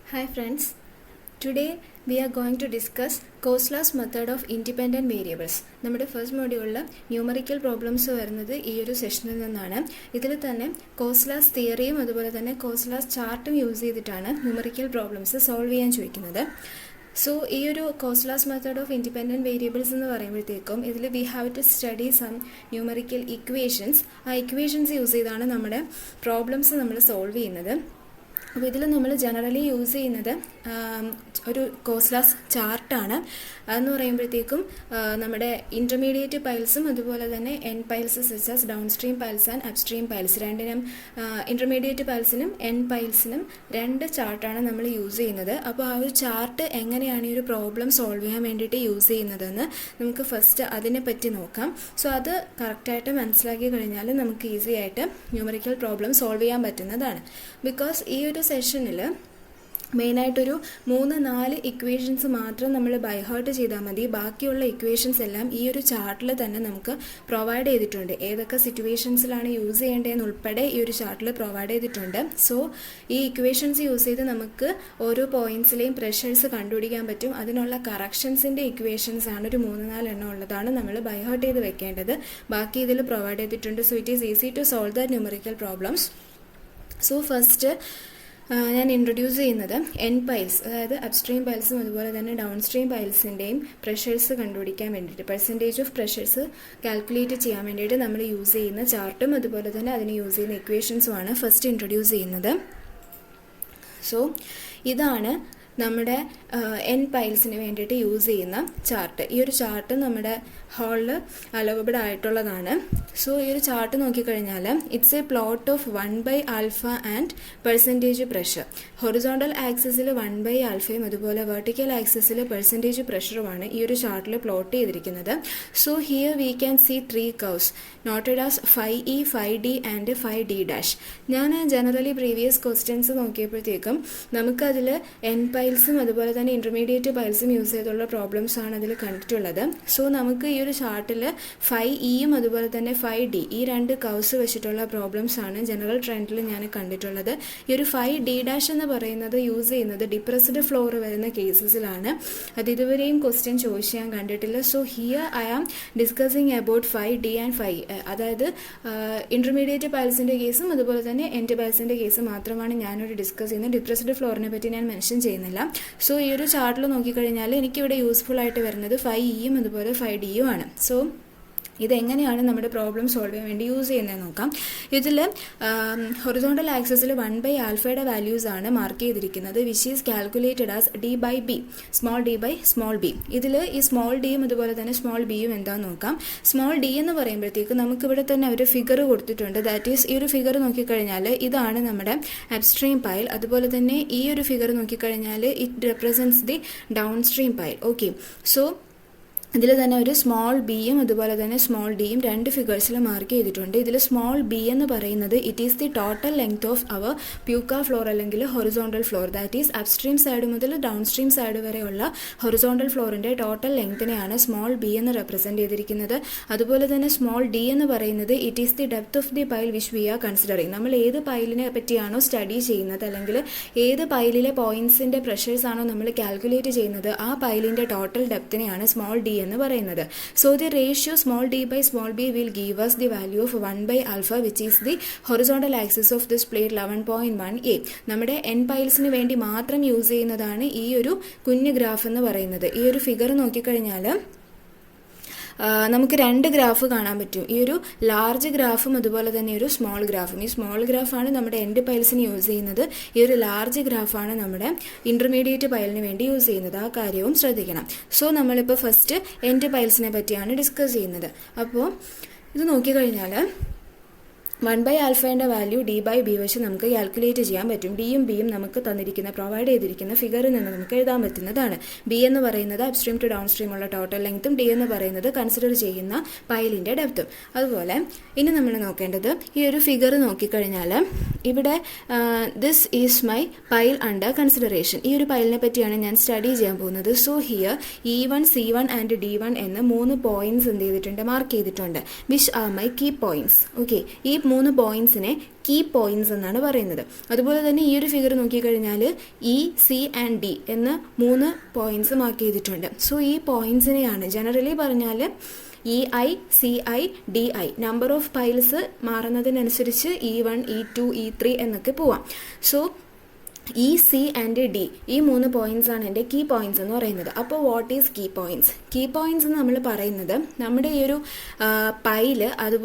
Hi friends, today we are going to discuss Kosla's method of independent variables. നമ്മുടെ first മോഡ്യൂളിൽ numerical problems വരുന്നത് ഈ ഒരു സെഷനിൽ നിന്നാണ്. ഇതിൽ തന്നെ കോസ്ലാസ് തിയറിയും അതുപോലെ തന്നെ കോസ്ലാസ് ചാർട്ടും യൂസ് ചെയ്തിട്ടാണ് ന്യൂമറിക്കൽ പ്രോബ്ലംസ് സോൾവ് ചെയ്യാൻ ചോദിക്കുന്നത്. സോ ഈ ഒരു കോസ്ലാസ് മെത്തേഡ് ഓഫ് ഇൻഡിപെൻഡൻറ്റ് വേരിയബിൾസ് എന്ന് പറയുമ്പോഴത്തേക്കും ഇതിൽ we have to study some numerical equations. ആ ഇക്വേഷൻസ് യൂസ് ചെയ്താണ് നമ്മുടെ പ്രോബ്ലംസ് നമ്മൾ സോൾവ് ചെയ്യുന്നത്. അപ്പോൾ ഇതിൽ നമ്മൾ ജനറലി യൂസ് ചെയ്യുന്നത് ഒരു കോസ്ലാസ് ചാർട്ടാണ്. അതെന്ന് പറയുമ്പോഴത്തേക്കും നമ്മുടെ ഇൻ്റർമീഡിയറ്റ് പൈൽസും അതുപോലെ തന്നെ N piles such as down stream piles and up stream piles രണ്ടിനും ഇൻ്റർമീഡിയറ്റ് പൈൽസിനും എൻ പൈൽസിനും രണ്ട് ചാർട്ടാണ് നമ്മൾ യൂസ് ചെയ്യുന്നത്. അപ്പോൾ ആ ഒരു ചാർട്ട് എങ്ങനെയാണ് ഈ ഒരു പ്രോബ്ലം സോൾവ് ചെയ്യാൻ വേണ്ടിയിട്ട് യൂസ് ചെയ്യുന്നതെന്ന് നമുക്ക് ഫസ്റ്റ് അതിനെ പറ്റി നോക്കാം. സോ അത് കറക്റ്റായിട്ട് മനസ്സിലാക്കി കഴിഞ്ഞാൽ നമുക്ക് ഈസി ആയിട്ട് ന്യൂമറിക്കൽ പ്രോബ്ലം സോൾവ് ചെയ്യാൻ പറ്റുന്നതാണ്. ബിക്കോസ് ഈ ഒരു സെഷനിൽ മെയിനായിട്ടൊരു 3-4 ഇക്വേഷൻസ് മാത്രം നമ്മൾ ബൈഹാർട്ട് ചെയ്താൽ മതി. ബാക്കിയുള്ള ഇക്വേഷൻസ് എല്ലാം ഈ ഒരു ചാർട്ടിൽ തന്നെ നമുക്ക് പ്രൊവൈഡ് ചെയ്തിട്ടുണ്ട്. ഏതൊക്കെ സിറ്റുവേഷൻസിലാണ് യൂസ് ചെയ്യേണ്ടതെന്ന് ഉൾപ്പെടെ ഈ ഒരു ചാർട്ടിൽ പ്രൊവൈഡ് ചെയ്തിട്ടുണ്ട്. സോ ഈ ഇക്വേഷൻസ് യൂസ് ചെയ്ത് നമുക്ക് ഓരോ പോയിന്റ്സിലെയും പ്രഷേഴ്സ് കണ്ടുപിടിക്കാൻ പറ്റും. അതിനുള്ള കറക്ഷൻസിൻ്റെ ഇക്വേഷൻസ് ആണ് ഒരു 3-4 എണ്ണം ഉള്ളതാണ് നമ്മൾ ബൈഹാർട്ട് ചെയ്ത് വെക്കേണ്ടത്. ബാക്കി ഇതിൽ പ്രൊവൈഡ് ചെയ്തിട്ടുണ്ട്. So it is easy to solve the numerical problems. So first ഞാൻ ഇൻട്രൊഡ്യൂസ് ചെയ്യുന്നത് എൻ പൈൽസ്, അതായത് അപ്സ്ട്രീം പൈൽസും അതുപോലെ തന്നെ ഡൗൺ സ്ട്രീം പൈൽസിൻ്റെയും പ്രഷേഴ്സ് കണ്ടുപിടിക്കാൻ വേണ്ടിയിട്ട്, പെർസെൻറ്റേജ് ഓഫ് പ്രഷേഴ്സ് കാൽക്കുലേറ്റ് ചെയ്യാൻ വേണ്ടിയിട്ട് നമ്മൾ യൂസ് ചെയ്യുന്ന ചാർട്ടും അതുപോലെ തന്നെ അതിന് യൂസ് ചെയ്യുന്ന ഇക്വേഷൻസുമാണ് ഫസ്റ്റ് ഇൻട്രൊഡ്യൂസ് ചെയ്യുന്നത്. സോ ഇതാണ് നമ്മുടെ എൻ പൈൽസിന് വേണ്ടിയിട്ട് യൂസ് ചെയ്യുന്ന ചാർട്ട്. ഈ ഒരു ചാർട്ട് നമ്മുടെ ഹാളിൽ അലവബിൾ ആയിട്ടുള്ളതാണ്. സോ ഈ ഒരു ചാർട്ട് നോക്കിക്കഴിഞ്ഞാൽ it's a plot of 1/α and percentage pressure. Horizontal ആക്സിസിൽ 1/α അതുപോലെ വെർട്ടിക്കൽ ആക്സിസിൽ പെർസെൻറ്റേജ് പ്രഷറുമാണ് ഈ ഒരു ചാർട്ടിൽ പ്ലോട്ട് ചെയ്തിരിക്കുന്നത്. So here we can see 3 curves noted as 5E, 5D and 5D'. ഞാൻ ജനറലി പ്രീവിയസ് ക്വസ്റ്റ്യൻസ് നോക്കിയപ്പോഴത്തേക്കും നമുക്കതിൽ എൻ പൈൽസും അതുപോലെ തന്നെ ഇൻ്റർമീഡിയറ്റ് പൈൽസും യൂസ് ചെയ്തുള്ള പ്രോബ്ലംസ് ആണ് അതിൽ കണ്ടിട്ടുള്ളത്. സോ നമുക്ക് ഈ ഒരു ചാർട്ടിൽ 5Eയും അതുപോലെ തന്നെ 5D ഈ 2 കർവ്സ് വെച്ചിട്ടുള്ള പ്രോബ്ലംസ് ആണ് ജനറൽ ട്രെൻഡിൽ ഞാൻ കണ്ടിട്ടുള്ളത്. ഈ ഒരു 5D' എന്ന് പറയുന്നത് യൂസ് ചെയ്യുന്നത് ഡിപ്രസ്ഡ് ഫ്ലോർ വരുന്ന കേസസിലാണ്. അത് ഇതുവരെയും ക്വസ്റ്റ്യൻ ചോദിച്ച് ഞാൻ കണ്ടിട്ടില്ല. So here I am discussing about 5D and 5E, അതായത് ഇൻ്റർമീഡിയറ്റ് പൈൽസിൻ്റെ കേസും അതുപോലെ തന്നെ എൻഡ് പൈൽസിൻ്റെ കേസും മാത്രമാണ് ഞാനിവിടെ ഡിസ്കസ് ചെയ്യുന്നത്. ഡിപ്രസ്ഡ് ഫ്ലോറിനെ പറ്റി ഞാൻ മെൻഷൻ ചെയ്യുന്നില്ല. സോ ഈ ഒരു ചാർട്ടിൽ നോക്കിക്കഴിഞ്ഞാൽ എനിക്കിവിടെ യൂസ്ഫുൾ ആയിട്ട് വരുന്നത് 5Eയും അതുപോലെ 5Dയും ആണ്. സോ ഇതെങ്ങനെയാണ് നമ്മുടെ പ്രോബ്ലം സോൾവ് ചെയ്യാൻ വേണ്ടി യൂസ് ചെയ്യുന്നതെന്ന് നോക്കാം. ഇതിൽ ഹൊറിസോണ്ടൽ ആക്സിസിൽ 1/α വാല്യൂസ് ആണ് മാർക്ക് ചെയ്തിരിക്കുന്നത്, which is calculated as D/B, small d/b. ഇതിൽ ഈ സ്മോൾ ഡിയും അതുപോലെ തന്നെ സ്മോൾ ബിയും എന്താണെന്ന് നോക്കാം. സ്മോൾ ഡി എന്ന് പറയുമ്പോഴത്തേക്ക് നമുക്കിവിടെ തന്നെ ഒരു ഫിഗർ കൊടുത്തിട്ടുണ്ട്. ദാറ്റ് ഈസ് ഈ ഒരു ഫിഗർ നോക്കിക്കഴിഞ്ഞാൽ ഇതാണ് നമ്മുടെ അപ്സ്ട്രീം പൈൽ. അതുപോലെ തന്നെ ഈ ഒരു ഫിഗർ നോക്കിക്കഴിഞ്ഞാൽ it represents the down stream pile. Okay, so ഇതിൽ തന്നെ ഒരു സ്മോൾ ബിയും അതുപോലെ തന്നെ സ്മോൾ ഡിയും 2 ഫിഗേഴ്സിൽ മാർക്ക് ചെയ്തിട്ടുണ്ട്. ഇതിൽ സ്മോൾ ബി എന്ന് പറയുന്നത് it is the total length of our pucca floor അല്ലെങ്കിൽ horizontal floor. That is upstream side മുതൽ ഡൗൺ സ്ട്രീം സൈഡ് വരെയുള്ള ഹൊറിസോണ്ടൽ ഫ്ലോറിൻ്റെ ടോട്ടൽ ലെങ്ത്തിനെയാണ് സ്മോൾ ബി എന്ന് റെപ്രസെൻറ്റ് ചെയ്തിരിക്കുന്നത്. അതുപോലെ തന്നെ സ്മോൾ ഡി എന്ന് പറയുന്നത് it is the depth of the pile which we are considering. നമ്മൾ ഏത് പൈലിനെ പറ്റിയാണോ സ്റ്റഡി ചെയ്യുന്നത് അല്ലെങ്കിൽ ഏത് പൈലിലെ പോയിന്റ്സിൻ്റെ പ്രഷേഴ്സ് ആണോ നമ്മൾ കാൽക്കുലേറ്റ് ചെയ്യുന്നത് ആ പൈലിൻ്റെ ടോട്ടൽ ഡെപ്തിനെയാണ് സ്മോൾ ഡി എന്ന് പറയുന്നത്. So the ratio small D by small B will give us the value of 1/α which is the horizontal axis of this plate 11.1a. നമ്മുടെ എൻ പൈൽസിന് വേണ്ടി മാത്രം യൂസ് ചെയ്യുന്നതാണ് ഈ ഒരു കുഞ്ഞു ഗ്രാഫ് എന്ന് പറയുന്നത്. ഈ ഒരു ഫിഗർ നോക്കിക്കഴിഞ്ഞാൽ നമുക്ക് 2 ഗ്രാഫ് കാണാൻ പറ്റും. ഈ ഒരു ലാർജ് ഗ്രാഫും അതുപോലെ തന്നെ ഒരു സ്മോൾ ഗ്രാഫും. ഈ സ്മോൾ ഗ്രാഫാണ് നമ്മുടെ എൻഡ് പൈൽസിന് യൂസ് ചെയ്യുന്നത്. ഈ ഒരു ലാർജ് ഗ്രാഫാണ് നമ്മുടെ ഇൻ്റർമീഡിയറ്റ് പൈലിന് വേണ്ടി യൂസ് ചെയ്യുന്നത്. ആ കാര്യവും ശ്രദ്ധിക്കണം. സോ നമ്മളിപ്പോൾ ഫസ്റ്റ് എൻഡ് പൈൽസിനെ പറ്റിയാണ് ഡിസ്കസ് ചെയ്യുന്നത്. അപ്പോൾ ഇത് നോക്കിക്കഴിഞ്ഞാൽ 1/α വാല്യൂ D/B വെച്ച് നമുക്ക് കാൽക്കുലേറ്റ് ചെയ്യാൻ പറ്റും. ഡിയും ബിയും നമുക്ക് തന്നിരിക്കുന്ന പ്രൊവൈഡ് ചെയ്തിരിക്കുന്ന ഫിഗറിൽ നിന്ന് നമുക്ക് എഴുതാൻ പറ്റുന്നതാണ്. ബി എന്ന് പറയുന്നത് അപ്സ്ട്രീം ടു ഡൗൺ സ്ട്രീം ഉള്ള ടോട്ടൽ ലെങ്ത്തും ഡി എന്ന് പറയുന്നത് കൺസിഡർ ചെയ്യുന്ന പൈലിൻ്റെ ഡെപ്തും. അതുപോലെ ഇനി നമ്മൾ നോക്കേണ്ടത് ഈ ഒരു ഫിഗർ നോക്കിക്കഴിഞ്ഞാൽ ഇവിടെ this is my pile under consideration. ഈ ഒരു പൈലിനെ പറ്റിയാണ് ഞാൻ സ്റ്റഡി ചെയ്യാൻ പോകുന്നത്. So here E1, C1 and D1 എന്ന് 3 പോയിന്റ്സ് എന്ത് ചെയ്തിട്ടുണ്ട്, മാർക്ക് ചെയ്തിട്ടുണ്ട്, which are my key points. Okay, ഈ മൂന്ന് പോയിന്റ്സിനെ കീ പോയിന്റ്സ് എന്നാണ് പറയുന്നത്. അതുപോലെ തന്നെ ഈ ഒരു ഫിഗർ നോക്കിക്കഴിഞ്ഞാൽ ഇ, സി ആൻഡ് ഡി എന്ന മൂന്ന് പോയിന്റ്സ് മാർക്ക് ചെയ്തിട്ടുണ്ട്. സോ ഈ പോയിന്റ്സിനെയാണ് ജനറലി പറഞ്ഞാൽ EI, CI, DI number of piles മാറുന്നതിനനുസരിച്ച് E1, E2, E3 എന്നൊക്കെ പോവാം. So E, C and D ഈ മൂന്ന് പോയിന്റ്സ് ആണ് എൻ്റെ കീ പോയിന്റ്സ് എന്ന് പറയുന്നത്. അപ്പോൾ what is key points? Key points എന്ന് നമ്മൾ പറയുന്നത് നമ്മുടെ ഈ ഒരു പൈല് അത്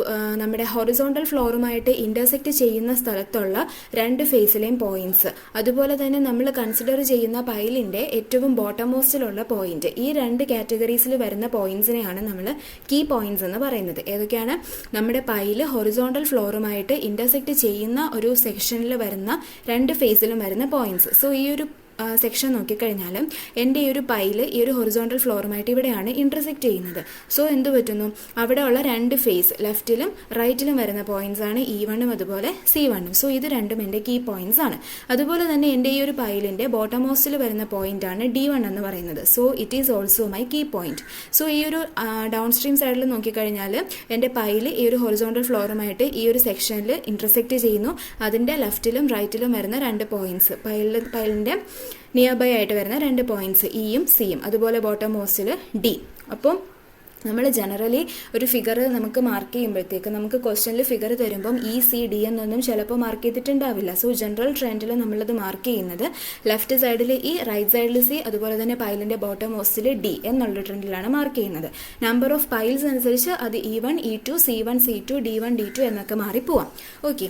നമ്മുടെ ഹൊറിസോണ്ടൽ ഫ്ലോറുമായിട്ട് ഇന്റർസെക്റ്റ് ചെയ്യുന്ന സ്ഥലത്തുള്ള രണ്ട് ഫേസിലെയും പോയിന്റ്സ്, അതുപോലെ തന്നെ നമ്മൾ കൺസിഡർ ചെയ്യുന്ന പൈലിന്റെ ഏറ്റവും ബോട്ടം മോസ്റ്റിലുള്ള പോയിന്റ്, ഈ രണ്ട് കാറ്റഗറീസിൽ വരുന്ന പോയിന്റ്സിനെയാണ് നമ്മൾ കീ പോയിന്റ്സ് എന്ന് പറയുന്നത്. ഏതൊക്കെയാണ്? നമ്മുടെ പൈല് ഹൊറിസോണ്ടൽ ഫ്ലോറുമായിട്ട് ഇന്റർസെക്റ്റ് ചെയ്യുന്ന ഒരു സെക്ഷനിൽ വരുന്ന രണ്ട് ഫേസിലും വരുന്ന പോയിന്റ്സ്. സോ ഈ ഒരു സെക്ഷൻ നോക്കിക്കഴിഞ്ഞാൽ എൻ്റെ ഈ ഒരു പൈല് ഈ ഒരു ഹൊറിസോണ്ടൽ ഫ്ലോറുമായിട്ട് ഇവിടെയാണ് ഇന്റർസെക്റ്റ് ചെയ്യുന്നത്. സോ എന്ത് പറ്റുന്നു? അവിടെയുള്ള രണ്ട് ഫേസ് ലെഫ്റ്റിലും റൈറ്റിലും വരുന്ന പോയിന്റ്സ് ആണ് E1ഉം അതുപോലെ C1ഉം. സോ ഇത് രണ്ടും എൻ്റെ കീ പോയിന്റ്സ് ആണ്. അതുപോലെ തന്നെ എൻ്റെ ഈ ഒരു പൈലിൻ്റെ ബോട്ടം മോസ്റ്റിൽ വരുന്ന പോയിന്റ് ആണ് D1 എന്ന് പറയുന്നത്. So it is also my key point. So ഈ ഒരു ഡൗൺ സ്ട്രീം സൈഡിൽ നോക്കിക്കഴിഞ്ഞാൽ എൻ്റെ പൈല് ഈ ഒരു ഹൊറിസോണ്ടൽ ഫ്ലോറുമായിട്ട് ഈ ഒരു സെക്ഷനിൽ ഇന്റർസെക്റ്റ് ചെയ്യുന്നു. അതിൻ്റെ ലെഫ്റ്റിലും റൈറ്റിലും വരുന്ന രണ്ട് പോയിന്റ്സ്, പൈലിൻ്റെ നിയർ ബൈ ആയിട്ട് വരുന്ന രണ്ട് പോയിന്റ്സ് ഇയും സിയും, അതുപോലെ ബോട്ടം മോസ്റ്റിൽ ഡി. അപ്പം നമ്മൾ ജനറലി ഒരു ഫിഗർ നമുക്ക് മാർക്ക് ചെയ്യുമ്പോഴത്തേക്ക് നമുക്ക് ക്വസ്റ്റ്യനിൽ ഫിഗർ തരുമ്പം ECD എന്നൊന്നും ചിലപ്പോൾ മാർക്ക് ചെയ്തിട്ടുണ്ടാവില്ല. സോ ജനറൽ ട്രെൻഡിൽ നമ്മളത് മാർക്ക് ചെയ്യുന്നത് ലെഫ്റ്റ് സൈഡിൽ ഇ, റൈറ്റ് സൈഡിൽ സി, അതുപോലെ തന്നെ പൈലിന്റെ ബോട്ടം മോസ്റ്റിൽ ഡി എന്നുള്ള ട്രെൻഡിലാണ് മാർക്ക് ചെയ്യുന്നത്. നമ്പർ ഓഫ് പൈൽസ് അനുസരിച്ച് അത് E1, E2, C1, C2, D1, D2 എന്നൊക്കെ മാറിപ്പോവാം. ഓക്കെ.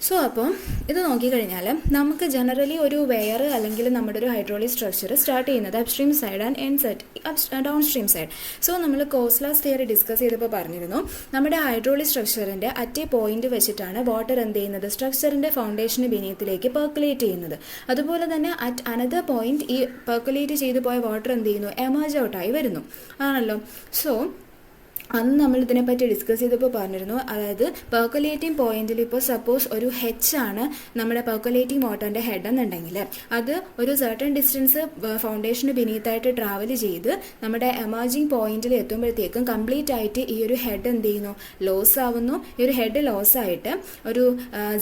സോ അപ്പം ഇത് നോക്കിക്കഴിഞ്ഞാൽ നമുക്ക് ജനറലി ഒരു വെയർ അല്ലെങ്കിൽ നമ്മുടെ ഒരു ഹൈഡ്രോളിക് സ്ട്രക്ചർ സ്റ്റാർട്ട് ചെയ്യുന്നത് upstream side and end side down stream side. So നമ്മൾ കോസ്ലാസ് തിയറി ഡിസ്കസ് ചെയ്തപ്പോൾ പറഞ്ഞിരുന്നു നമ്മുടെ ഹൈഡ്രോളിക് സ്ട്രക്ചറിന്റെ അറ്റ് എ പോയിന്റ് വെച്ചിട്ടാണ് വാട്ടർ എന്ത് ചെയ്യുന്നത്? സ്ട്രക്ചറിന്റെ ഫൗണ്ടേഷന് ബിനീത്തിലേക്ക് പെർക്കുലേറ്റ് ചെയ്യുന്നത്. അതുപോലെ തന്നെ അറ്റ് അനദർ പോയിന്റ് ഈ പെർക്കുലേറ്റ് ചെയ്തു പോയ വാട്ടർ എന്ത് ചെയ്യുന്നു? എമർജ് ഔട്ടായി വരുന്നു ആണല്ലോ. സോ അന്ന് നമ്മൾ ഇതിനെപ്പറ്റി ഡിസ്കസ് ചെയ്തപ്പോൾ പറഞ്ഞിരുന്നു, അതായത് പെർക്കുലേറ്റിംഗ് പോയിന്റിൽ ഇപ്പോൾ സപ്പോസ് ഒരു H ആണ് നമ്മുടെ പെർക്കുലേറ്റിംഗ് വാട്ടറിന്റെ ഹെഡ് എന്നുണ്ടെങ്കിൽ അത് ഒരു സർട്ടൺ ഡിസ്റ്റൻസ് ഫൗണ്ടേഷന് ബിനീത്തായിട്ട് ട്രാവൽ ചെയ്ത് നമ്മുടെ എമർജിങ് പോയിന്റിൽ എത്തുമ്പോഴത്തേക്കും കംപ്ലീറ്റ് ആയിട്ട് ഈ ഒരു ഹെഡ് എന്ത് ചെയ്യുന്നു? ലോസ് ആവുന്നു. ഈ ഒരു ഹെഡ് ലോസ് ആയിട്ട് ഒരു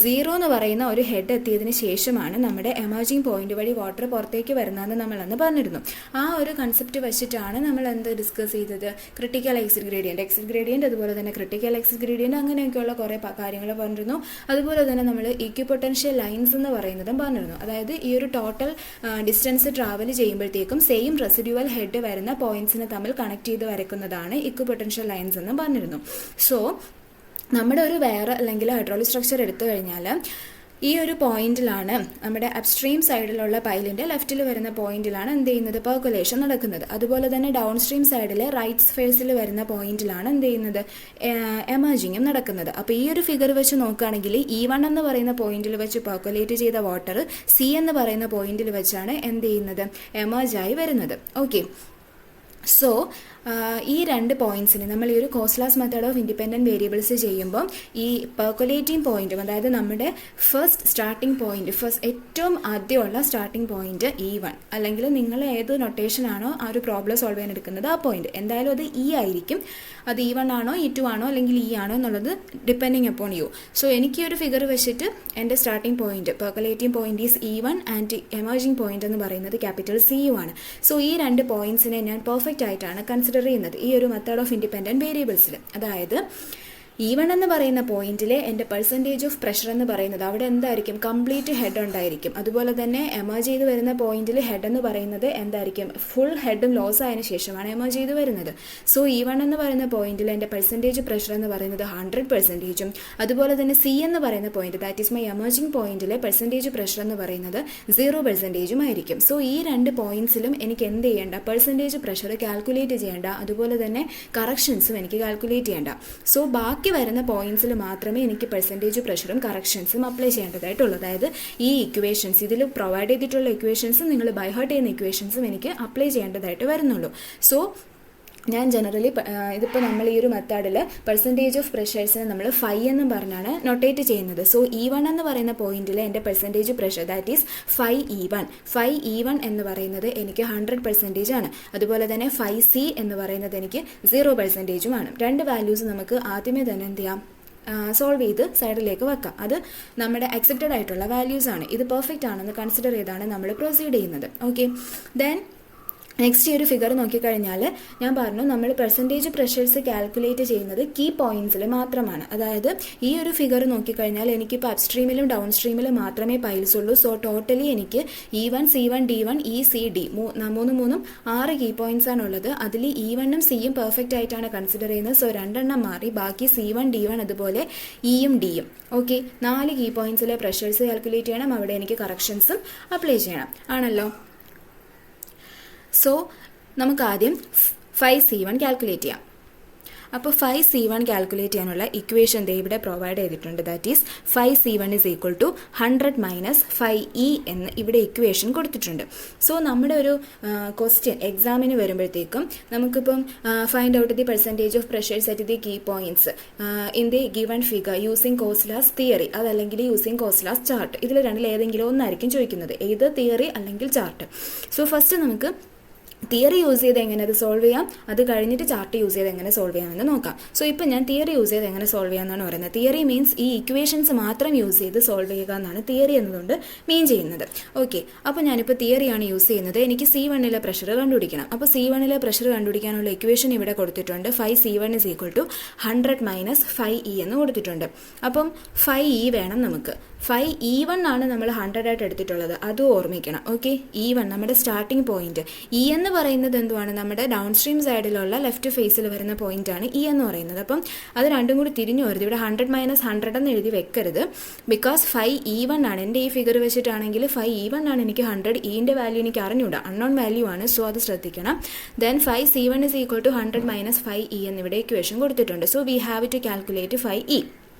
0 എന്ന് പറയുന്ന ഒരു ഹെഡ് എത്തിയതിന് ശേഷമാണ് നമ്മുടെ എമർജിങ് പോയിന്റ് വഴി വാട്ടർ പുറത്തേക്ക് വരുന്നതെന്ന് നമ്മൾ അന്ന് പറഞ്ഞിരുന്നു. ആ ഒരു കൺസെപ്റ്റ് വെച്ചിട്ടാണ് നമ്മൾ എന്ത് ഡിസ്കസ് ചെയ്തത്? Critical exit gradient, exit gradient, അതുപോലെ തന്നെ ക്രിട്ടിക്കൽ എക്സിറ്റ് ഗ്രേഡിയന്റ്, അങ്ങനെയൊക്കെയുള്ള കുറെ കാര്യങ്ങൾ പറഞ്ഞിരുന്നു. അതുപോലെ തന്നെ നമ്മൾ ഇക്വിപൊട്ടൻഷ്യൽ ലൈൻസ് എന്ന് പറയുന്നതും പറഞ്ഞിരുന്നു. അതായത് ഈ ഒരു ടോട്ടൽ ഡിസ്റ്റൻസ് ട്രാവൽ ചെയ്യുമ്പോഴത്തേക്കും സെയിം റെസിഡ്യൂവൽ ഹെഡ് വരുന്ന പോയിന്റ്സിനെ തമ്മിൽ കണക്ട് ചെയ്ത് വരയ്ക്കുന്നതാണ് ഇക്വിപൊട്ടൻഷ്യൽ ലൈൻസ് എന്ന് പറഞ്ഞിരുന്നു. സോ നമ്മുടെ ഒരു വെയർ അല്ലെങ്കിൽ ഹൈഡ്രോളിക് സ്ട്രക്ചർ എടുത്തു കഴിഞ്ഞാൽ ഈ ഒരു പോയിന്റിലാണ് നമ്മുടെ അപ്സ്ട്രീം സൈഡിലുള്ള പൈലിന്റെ ലെഫ്റ്റിൽ വരുന്ന പോയിന്റിലാണ് എന്ത് ചെയ്യുന്നത്? പെർക്കുലേഷൻ നടക്കുന്നത്. അതുപോലെ തന്നെ ഡൗൺ സ്ട്രീം സൈഡിലെ റൈറ്റ് ഫേസിൽ വരുന്ന പോയിന്റിലാണ് എന്ത് ചെയ്യുന്നത്? എമർജിങ്ങും നടക്കുന്നത്. അപ്പോൾ ഈ ഒരു ഫിഗർ വെച്ച് നോക്കുകയാണെങ്കിൽ E1 എന്ന് പറയുന്ന പോയിന്റിൽ വെച്ച് പെർക്കുലേറ്റ് ചെയ്ത വാട്ടർ C എന്ന് പറയുന്ന പോയിന്റിൽ വെച്ചാണ് എന്ത് ചെയ്യുന്നത്? എമർജായി വരുന്നത്. ഓക്കെ. സോ ഈ രണ്ട് പോയിന്റ്സിന് നമ്മൾ ഈ ഒരു കോസ്ലാസ് മെത്തേഡ് ഓഫ് ഇൻഡിപെൻഡന്റ് വേരിയബിൾസ് ചെയ്യുമ്പോൾ ഈ പെർക്കുലേറ്റിംഗ് പോയിന്റും, അതായത് നമ്മുടെ ഫസ്റ്റ് സ്റ്റാർട്ടിംഗ് പോയിന്റ്, ഏറ്റവും ആദ്യമുള്ള സ്റ്റാർട്ടിംഗ് പോയിന്റ് E1, അല്ലെങ്കിൽ നിങ്ങൾ ഏത് നൊട്ടേഷൻ ആണോ ആ ഒരു പ്രോബ്ലം സോൾവ് ചെയ്യാൻ എടുക്കുന്നത് ആ പോയിന്റ്, എന്തായാലും അത് E ആയിരിക്കും. അത് E1 ആണോ E2 ആണോ അല്ലെങ്കിൽ E ആണോ എന്നുള്ളത് ഡിപ്പെൻഡിങ് അപ്പോൺ യു. സോ എനിക്ക് ഈ ഒരു ഫിഗർ വെച്ചിട്ട് എൻ്റെ starting point percolating point is E1 and emerging point എന്ന് പറയുന്നത് ക്യാപിറ്റൽ CU ആണ്. സോ ഈ രണ്ട് പോയിന്റ്സിനെ ഞാൻ പെർഫെക്റ്റ് ആയിട്ടാണ് കൺസിഡർ ചെയ്യുന്നത് ഈ ഒരു മെത്തേഡ് ഓഫ് ഇൻഡിപെൻഡന്റ് വേരിയബിൾസിൽ. അതായത് E1 എന്ന് പറയുന്ന പോയിന്റിലെ എൻ്റെ പെർസെൻറ്റേജ് ഓഫ് പ്രഷർ എന്ന് പറയുന്നത് അവിടെ എന്തായിരിക്കും? കംപ്ലീറ്റ് ഹെഡ് ഉണ്ടായിരിക്കും. അതുപോലെ തന്നെ എമർജ് ചെയ്ത് വരുന്ന പോയിന്റിൽ ഹെഡ് എന്ന് പറയുന്നത് എന്തായിരിക്കും? ഫുൾ ഹെഡും ലോസ് ആയതിനു ശേഷമാണ് എമർജ് ചെയ്ത് വരുന്നത്. സോ E1 എന്ന് പറയുന്ന പോയിന്റിൽ എൻ്റെ പെർസെൻറ്റേജ് പ്രഷർ എന്ന് പറയുന്നത് 100%, അതുപോലെ തന്നെ C എന്ന് പറയുന്ന point, that is my emerging പോയിന്റിലെ പെർസെൻറ്റേജ് പ്രഷർ എന്ന് പറയുന്നത് 0% ആയിരിക്കും. സോ ഈ രണ്ട് പോയിന്റ്സിലും എനിക്ക് എന്ത് ചെയ്യേണ്ട? പെർസെൻറ്റേജ് പ്രഷർ കാൽക്കുലേറ്റ് ചെയ്യേണ്ട, അതുപോലെ തന്നെ കറക്ഷൻസും എനിക്ക് കാൽക്കുലേറ്റ് ചെയ്യേണ്ട. സോ ബാക്കി വരുന്ന പോയിന്റ്സിൽ മാത്രമേ എനിക്ക് പെർസെൻറ്റേജ് പ്രഷറും കറക്ഷൻസും അപ്ലൈ ചെയ്യേണ്ടതായിട്ടുള്ളൂ. അതായത് ഈ ഇക്വേഷൻസ്, ഇതിൽ പ്രൊവൈഡ് ചെയ്തിട്ടുള്ള ഇക്വേഷൻസും നിങ്ങൾ ബൈ ഹാർട്ട് ചെയ്യുന്ന ഇക്വേഷൻസും എനിക്ക് അപ്ലൈ ചെയ്യേണ്ടതായിട്ട് വരുന്നുള്ളൂ. സോ ഞാൻ ജനറലി ഇതിപ്പോൾ നമ്മൾ ഈ ഒരു മെത്തേഡിൽ പെർസെൻറ്റേജ് ഓഫ് പ്രഷേഴ്സിനെ നമ്മൾ ഫൈ എന്നും പറഞ്ഞാണ് നൊട്ടേറ്റ് ചെയ്യുന്നത്. സോ E1 എന്ന് പറയുന്ന പോയിന്റിൽ എൻ്റെ percentage pressure that is 5E1 എന്ന് പറയുന്നത് എനിക്ക് 100% ആണ്. അതുപോലെ തന്നെ 5C എന്ന് പറയുന്നത് എനിക്ക് 0%ആണ്. രണ്ട് വാല്യൂസ് നമുക്ക് ആദ്യമേ തന്നെ എന്ത് ചെയ്യാം? സോൾവ് ചെയ്ത് സൈഡിലേക്ക് വെക്കാം. അത് നമ്മുടെ അക്സെപ്റ്റഡ് ആയിട്ടുള്ള വാല്യൂസ് ആണ്. ഇത് പെർഫെക്റ്റ് ആണെന്ന് കൺസിഡർ ചെയ്താണ് നമ്മൾ പ്രൊസീഡ് ചെയ്യുന്നത്. ഓക്കെ, ദെൻ നെക്സ്റ്റ് ഈ ഒരു ഫിഗർ നോക്കിക്കഴിഞ്ഞാൽ ഞാൻ പറഞ്ഞു നമ്മൾ പെർസെൻറ്റേജ് പ്രഷേഴ്സ് കാൽക്കുലേറ്റ് ചെയ്യുന്നത് കീ പോയിന്റ്സിൽ മാത്രമാണ്. അതായത് ഈ ഒരു ഫിഗർ നോക്കിക്കഴിഞ്ഞാൽ എനിക്കിപ്പോൾ അപ്സ്ട്രീമിലും ഡൗൺ സ്ട്രീമിലും മാത്രമേ പൈൽസ് ഉള്ളൂ. സോ ടോട്ടലി എനിക്ക് E1, C1, D1, E, C, D മൂന്നും 6 കീ പോയിന്റ്സ് ആണുള്ളത്. അതിൽ E1ഉം Cയും പെർഫെക്റ്റ് ആയിട്ടാണ് കൺസിഡർ ചെയ്യുന്നത്. സോ 2 മാറി ബാക്കി C1, D1 അതുപോലെ Eയും Dയും. ഓക്കെ, 4 കീ പോയിന്റ്സിലെ പ്രഷേഴ്സ് കാൽക്കുലേറ്റ് ചെയ്യണം. അവിടെ എനിക്ക് കറക്ഷൻസും അപ്ലൈ ചെയ്യണം ആണല്ലോ. സോ നമുക്ക് ആദ്യം 5C1 കാൽക്കുലേറ്റ് ചെയ്യാം. അപ്പോൾ 5C1 കാൽക്കുലേറ്റ് ചെയ്യാനുള്ള ഇക്വേഷൻ ഇവിടെ പ്രൊവൈഡ് ചെയ്തിട്ടുണ്ട്. That is 5C1 is equal to 100 minus 5E എന്ന് ഇവിടെ ഇക്വേഷൻ കൊടുത്തിട്ടുണ്ട്. സോ നമ്മുടെ ഒരു ക്വസ്റ്റ്യൻ എക്സാമിന് വരുമ്പോഴത്തേക്കും നമുക്കിപ്പം find out the percentage of pressures at the key points in the given figure using കോസ്ലാസ് theory അതല്ലെങ്കിൽ യൂസിങ് കോസ്ലാസ് ചാർട്ട്. ഇതിൽ രണ്ടിൽ ഏതെങ്കിലും ഒന്നായിരിക്കും ചോദിക്കുന്നത്, ഏത് തിയറി അല്ലെങ്കിൽ ചാർട്ട്. സോ ഫസ്റ്റ് നമുക്ക് തിയറി യൂസ് ചെയ്ത് എങ്ങനെ അത് സോൾവ് ചെയ്യാം, അത് കഴിഞ്ഞിട്ട് ചാർട്ട് യൂസ് ചെയ്ത് എങ്ങനെ സോൾവ് ചെയ്യാമെന്ന് നോക്കാം. സോ ഇപ്പം ഞാൻ തിയറി യൂസ് ചെയ്ത് എങ്ങനെ സോൾവ് ചെയ്യാമെന്നാണ് പറയുന്നത്. തിയറി മീൻസ് ഈ ഇക്വേഷൻസ് മാത്രം യൂസ് ചെയ്ത് സോൾവ് ചെയ്യുക എന്നാണ് തിയറി എന്നതുകൊണ്ട് മീൻ ചെയ്യുന്നത്. ഓക്കെ, അപ്പോൾ ഞാനിപ്പോൾ തിയറിയാണ് യൂസ് ചെയ്യുന്നത്. എനിക്ക് C1ലെ പ്രഷർ കണ്ടുപിടിക്കണം. അപ്പോൾ C1ലെ പ്രഷർ കണ്ടുപിടിക്കാനുള്ള ഇക്വേഷൻ ഇവിടെ കൊടുത്തിട്ടുണ്ട്. 5C1 is equal to 100 minus 5E എന്ന് കൊടുത്തിട്ടുണ്ട്. അപ്പം 5E വേണം നമുക്ക്. 5E1 ആണ് നമ്മൾ 100 ആയിട്ട് എടുത്തിട്ടുള്ളത്, അതും ഓർമ്മിക്കണം. ഓക്കെ, E1 നമ്മുടെ സ്റ്റാർട്ടിംഗ് പോയിന്റ്. E എന്ന് പറയുന്നത് എന്തുവാണ്, നമ്മുടെ ഡൗൺ സ്ട്രീം സൈഡിലുള്ള ലെഫ്റ്റ് ഫേസിൽ വരുന്ന പോയിന്റ് ആണ് E എന്ന് പറയുന്നത്. അപ്പം അത് രണ്ടും കൂടി തിരിഞ്ഞു വരുത്. ഇവിടെ 100 മൈനസ് 100 എന്ന് എഴുതി വെക്കരുത്. ബിക്കോസ് 5E1 ആണ് എൻ്റെ ഈ ഫിഗർ വെച്ചിട്ടാണെങ്കിൽ 5E1 ആണ് എനിക്ക് 100. ഇന്റെ വാല്യൂ എനിക്ക് അറിഞ്ഞൂടാ, അൺനോൺ വാല്യൂ ആണ്. സോ അത് ശ്രദ്ധിക്കണം. Then 5C1 is equal to 100 minus 5E എന്നിവിടെ ഇക്വേഷൻ കൊടുത്തിട്ടുണ്ട്. So we have to calculate 5E.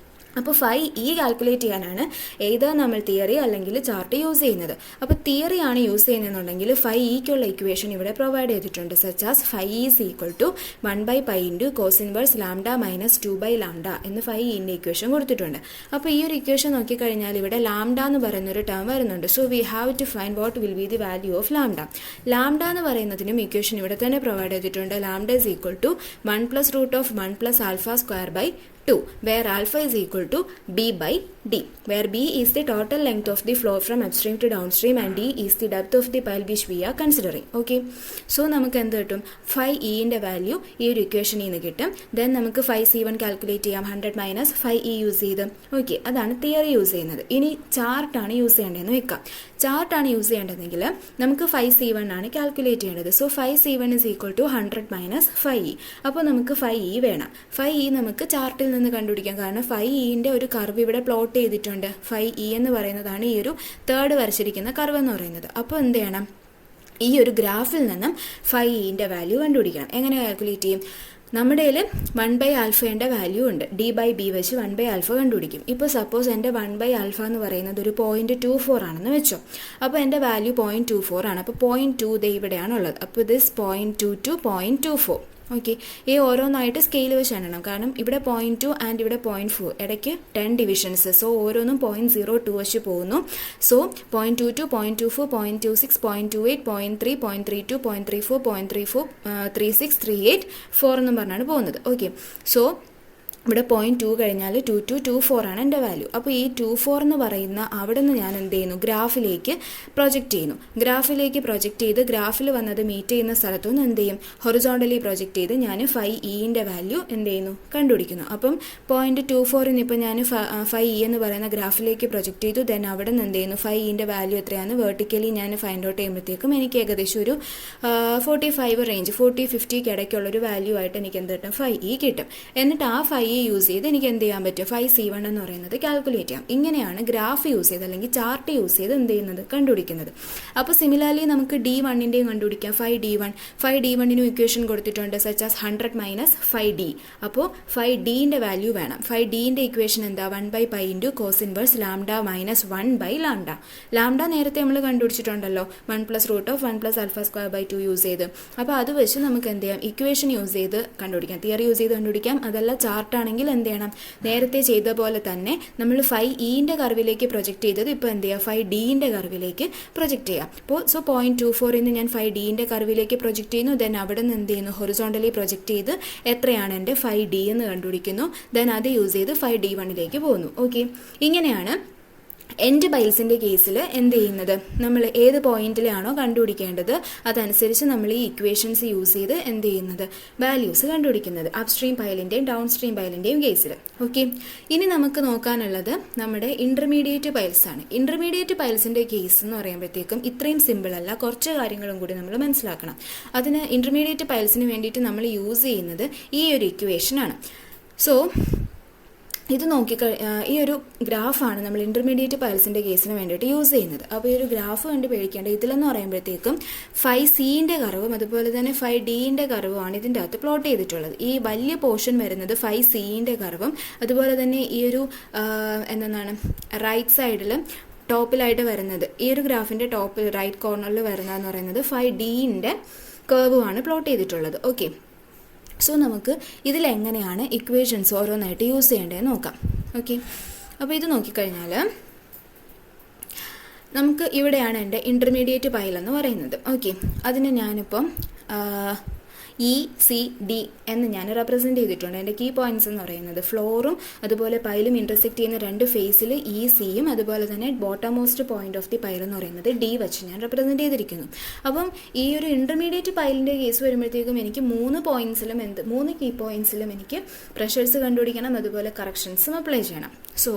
അപ്പോൾ 5E കാൽക്കുലേറ്റ് ചെയ്യാനാണ് ഏത് നമ്മൾ തിയറി അല്ലെങ്കിൽ ചാർട്ട് യൂസ് ചെയ്യുന്നത്. അപ്പോൾ തിയറി ആണ് യൂസ് ചെയ്യുന്നതെന്നുണ്ടെങ്കിൽ 5Eക്കുള്ള ഇക്വേഷൻ ഇവിടെ പ്രൊവൈഡ് ചെയ്തിട്ടുണ്ട്. Such as 5E is equal to 1/π into cos inverse lambda minus 2/λ എന്ന് 5Eന്റെ ഇക്വേഷൻ കൊടുത്തിട്ടുണ്ട്. അപ്പോൾ ഈ ഒരു ഇക്വേഷൻ നോക്കിക്കഴിഞ്ഞാൽ ഇവിടെ ലാംഡ എന്ന് പറയുന്നൊരു ടേം വരുന്നുണ്ട്. So we have to find what will be the value of lambda. Lambda എന്ന് പറയുന്നതിനും ഇക്വേഷൻ ഇവിടെ തന്നെ പ്രൊവൈഡ് ചെയ്തിട്ടുണ്ട്. Lambda is equal to 1 + √1 + α²/2 where alpha is equal to B/D, where B is the total length of the flow from upstream to downstream and D is the depth of the pile which we are considering. Okay, so നമുക്ക് എന്ത് കിട്ടും, 5Eന്റെ value ഈ ഒരു ഇക്വേഷനിൽ നിന്ന് കിട്ടും. Then നമുക്ക് 5C1 calculate ചെയ്യാം 100 മൈനസ് 5E യൂസ് ചെയ്ത്. ഓക്കെ, അതാണ് തിയറി യൂസ് ചെയ്യുന്നത്. ഇനി ചാർട്ടാണ് യൂസ് ചെയ്യേണ്ടതെന്ന് വെക്കാം. ചാർട്ടാണ് യൂസ് ചെയ്യേണ്ടതെങ്കിൽ നമുക്ക് 5C1 ആണ് കാൽക്കുലേറ്റ് ചെയ്യേണ്ടത്. So 5C1 is equal to 100 minus 5E. അപ്പോൾ നമുക്ക് 5E വേണം. 5E നമുക്ക് ചാർട്ടിൽ നിന്ന് കണ്ടുപിടിക്കാം. കാരണം 5Eന്റെ ഒരു കർവ് ഇവിടെ പ്ലോട്ട് ചെയ്തിട്ടുണ്ട്. 5E എന്ന് പറയുന്നതാണ് ഈ ഒരു തേർഡ് വരച്ചിരിക്കുന്ന കർവ് എന്ന് പറയുന്നത്. അപ്പോൾ എന്ത് ചെയ്യണം, ഈ ഒരു ഗ്രാഫിൽ നിന്നും 5Eന്റെ വാല്യൂ കണ്ടുപിടിക്കണം. എങ്ങനെ കാൽക്കുലേറ്റ് ചെയ്യും, നമ്മുടെ കയ്യിൽ 1/α വാല്യൂ ഉണ്ട്. D/B വെച്ച് 1/α കണ്ടുപിടിക്കും. ഇപ്പോൾ സപ്പോസ് എൻ്റെ 1/α എന്ന് പറയുന്നത് ഒരു 0.24 ആണെന്ന് വെച്ചോ. അപ്പോൾ എൻ്റെ വാല്യൂ 0.24 ആണ്. അപ്പോൾ 0.2 ഇവിടെയാണുള്ളത്. അപ്പോൾ ദിസ് 0.2 to 0.24. ഓക്കെ, ഈ ഓരോന്നായിട്ട് സ്കെയിൽ വെച്ച് എണ്ണണം. കാരണം ഇവിടെ 0.2 ആൻഡ് ഇവിടെ 0.4 ഇടയ്ക്ക് 10 ഡിവിഷൻസ്. സോ ഓരോന്നും 0.02 വെച്ച് പോകുന്നു. സോ 0.22, 0.24, 0.26, 0.28, 0.3, 0.32, 0.34, 0.34, 36, 38, 4 എന്നും പറഞ്ഞാണ് പോകുന്നത്. ഓക്കെ, സോ ഇവിടെ 0.2 കഴിഞ്ഞാൽ 2224 ആണ് എൻ്റെ വാല്യൂ. അപ്പോൾ ഈ 24 എന്ന് പറയുന്ന അവിടെ നിന്ന് ഞാൻ എന്ത് ചെയ്യുന്നു, ഗ്രാഫിലേക്ക് പ്രൊജക്റ്റ് ചെയ്യുന്നു. ഗ്രാഫിലേക്ക് പ്രൊജക്റ്റ് ചെയ്ത് ഗ്രാഫിൽ വന്നത് മീറ്റ് ചെയ്യുന്ന സ്ഥലത്തുനിന്ന് എന്ത് ചെയ്യും, ഹൊറിസോണ്ടലി പ്രൊജക്റ്റ് ചെയ്ത് ഞാൻ 5Eന്റെ വാല്യൂ എന്ത് ചെയ്യുന്നു, കണ്ടുപിടിക്കുന്നു. അപ്പം 0.24 ഇപ്പോൾ ഞാൻ 5E എന്ന് പറയുന്ന ഗ്രാഫിലേക്ക് പ്രൊജക്റ്റ് ചെയ്തു. ദെൻ അവിടെ നിന്ന് എന്ത് ചെയ്യുന്നു, 5Eന്റെ വാല്യൂ എത്രയാണ് വെർട്ടിക്കലി ഞാൻ ഫൈൻഡ് ഔട്ട് ചെയ്യുമ്പോഴത്തേക്കും എനിക്ക് ഏകദേശം ഒരു 45 റേഞ്ച് 40-50 ഇടയ്ക്കുള്ളൊരു വാല്യൂ ആയിട്ട് എനിക്ക് എന്ത് കിട്ടും, 5E കിട്ടും. എന്നിട്ട് ആ 5E യൂസ് ചെയ്ത് എനിക്ക് എന്ത് ചെയ്യാൻ പറ്റും, 5C1 എന്ന് പറയുന്നത് കാൽക്കുലേറ്റ് ചെയ്യാം. ഇങ്ങനെയാണ് ഗ്രാഫ് യൂസ് ചെയ്ത് അല്ലെങ്കിൽ ചാർട്ട് യൂസ് ചെയ്ത് എന്ത് ചെയ്യുന്നത്, കണ്ടുപിടിക്കുന്നത്. അപ്പോൾ സിമിലർലി നമുക്ക് D1ൻ്റെയും കണ്ടുപിടിക്കാം. 5D1നും ഇക്വേഷൻ കൊടുത്തിട്ടുണ്ട്. Such as 100 minus 5D. അപ്പോൾ 5Dന്റെ വാല്യൂ വേണം. 5Dന്റെ ഇക്വേഷൻ എന്താ, 1/π into cos inverse lambda minus 1/λ. Lambda നേരത്തെ നമ്മൾ കണ്ടുപിടിച്ചിട്ടുണ്ടല്ലോ, 1 + √1 + α²/2 യൂസ് ചെയ്ത്. അപ്പോൾ അത് വെച്ച് നമുക്ക് എന്ത് ചെയ്യാം, ഇക്വേഷൻ യൂസ് ചെയ്ത് കണ്ടുപിടിക്കാം. തിയറി യൂസ് ചെയ്ത് കണ്ടുപിടിക്കാം. അതല്ല ചാർട്ടാണ് ആണെങ്കിൽ എന്ത് ചെയ്യണം, നേരത്തെ ചെയ്ത പോലെ തന്നെ നമ്മൾ 5E കർവിലേക്ക് പ്രൊജക്റ്റ് ചെയ്തത് ഇപ്പോൾ എന്ത് ചെയ്യുക, 5D കർവിലേക്ക് പ്രൊജക്റ്റ് ചെയ്യാം. അപ്പോൾ 0.24 നിന്ന് ഞാൻ 5D കർവിലേക്ക് പ്രൊജക്റ്റ് ചെയ്യുന്നു. ദെൻ അവിടെ നിന്ന് എന്ത് ചെയ്യുന്നു, ഹൊറിസോണ്ടലി പ്രൊജക്റ്റ് ചെയ്ത് എത്രയാണ് എൻ്റെ 5D എന്ന് കണ്ടുപിടിക്കുന്നു. ദെൻ അത് യൂസ് ചെയ്ത് 5D1 പോകുന്നു. ഓക്കെ, ഇങ്ങനെയാണ് എൻഡ് പൈൽസിൻ്റെ കേസിൽ എന്ത് ചെയ്യുന്നത്, നമ്മൾ ഏത് പോയിന്റിലാണോ കണ്ടുപിടിക്കേണ്ടത് അതനുസരിച്ച് നമ്മൾ ഈ ഇക്വേഷൻസ് യൂസ് ചെയ്ത് എന്ത് ചെയ്യുന്നത്, വാല്യൂസ് കണ്ടുപിടിക്കുന്നത്, അപ്സ്ട്രീം പൈലിൻ്റെയും ഡൗൺ സ്ട്രീം പൈലിൻ്റെയും കേസിൽ. ഓക്കെ, ഇനി നമുക്ക് നോക്കാനുള്ളത് നമ്മുടെ ഇൻ്റർമീഡിയറ്റ് പൈൽസ് ആണ്. ഇൻ്റർമീഡിയറ്റ് പൈൽസിൻ്റെ കേസ് എന്ന് പറയുമ്പോഴത്തേക്കും ഇത്രയും സിമ്പിൾ അല്ല, കുറച്ച് കാര്യങ്ങളും കൂടി നമ്മൾ മനസ്സിലാക്കണം. അതിന് ഇൻ്റർമീഡിയറ്റ് പൈൽസിന് വേണ്ടിയിട്ട് നമ്മൾ യൂസ് ചെയ്യുന്നത് ഈ ഒരു ഇക്വേഷനാണ്. സോ ഇത് ഈ ഒരു ഗ്രാഫാണ് നമ്മൾ ഇൻ്റർമീഡിയറ്റ് പൈൽസിൻ്റെ കേസിന് വേണ്ടിയിട്ട് യൂസ് ചെയ്യുന്നത്. അപ്പോൾ ഈ ഒരു ഗ്രാഫ് കണ്ട് പേടിക്കേണ്ട, ഇതിലെന്ന് പറയുമ്പോഴത്തേക്കും 5C കർവും അതുപോലെ തന്നെ 5D കർവുമാണ് ഇതിൻ്റെ അകത്ത് പ്ലോട്ട് ചെയ്തിട്ടുള്ളത്. ഈ വലിയ പോർഷൻ വരുന്നത് 5C കർവും അതുപോലെ തന്നെ ഈ ഒരു എന്താണ് റൈറ്റ് സൈഡിൽ ടോപ്പിലായിട്ട് വരുന്നത്, ഈ ഒരു ഗ്രാഫിൻ്റെ ടോപ്പ് റൈറ്റ് കോർണറിൽ വരുന്നതെന്ന് പറയുന്നത് 5D കർവുമാണ് പ്ലോട്ട് ചെയ്തിട്ടുള്ളത്. ഓക്കെ, സോ നമുക്ക് ഇതിലെങ്ങനെയാണ് ഇക്വേഷൻസ് ഓരോന്നായിട്ട് യൂസ് ചെയ്യേണ്ടതെന്ന് നോക്കാം. ഓക്കെ, അപ്പോൾ ഇത് നോക്കിക്കഴിഞ്ഞാൽ നമുക്ക് ഇവിടെയാണ് എൻ്റെ ഇൻ്റർമീഡിയറ്റ് പൈൽ എന്ന് പറയുന്നത്. ഓക്കെ, അതിന് ഞാനിപ്പം ECD എന്ന് ഞാൻ റെപ്രസെൻറ്റ് ചെയ്തിട്ടുണ്ട്. എൻ്റെ കീ പോയിന്റ്സ് എന്ന് പറയുന്നത് ഫ്ലോറും അതുപോലെ പൈലും ഇൻ്റർസെക്റ്റ് ചെയ്യുന്ന രണ്ട് ഫേസിൽ ECയും അതുപോലെ തന്നെ bottom most point of the pile എന്ന് പറയുന്നത് D വെച്ച് ഞാൻ റെപ്രസെൻറ്റ് ചെയ്തിരിക്കുന്നു. അപ്പം ഈ ഒരു ഇൻ്റർമീഡിയറ്റ് പൈലിൻ്റെ കേസ് വരുമ്പോഴത്തേക്കും എനിക്ക് 3 കീ പോയിന്റ്സിലും എനിക്ക് പ്രഷേഴ്സ് കണ്ടുപിടിക്കണം, അതുപോലെ കറക്ഷൻസും അപ്ലൈ ചെയ്യണം. സോ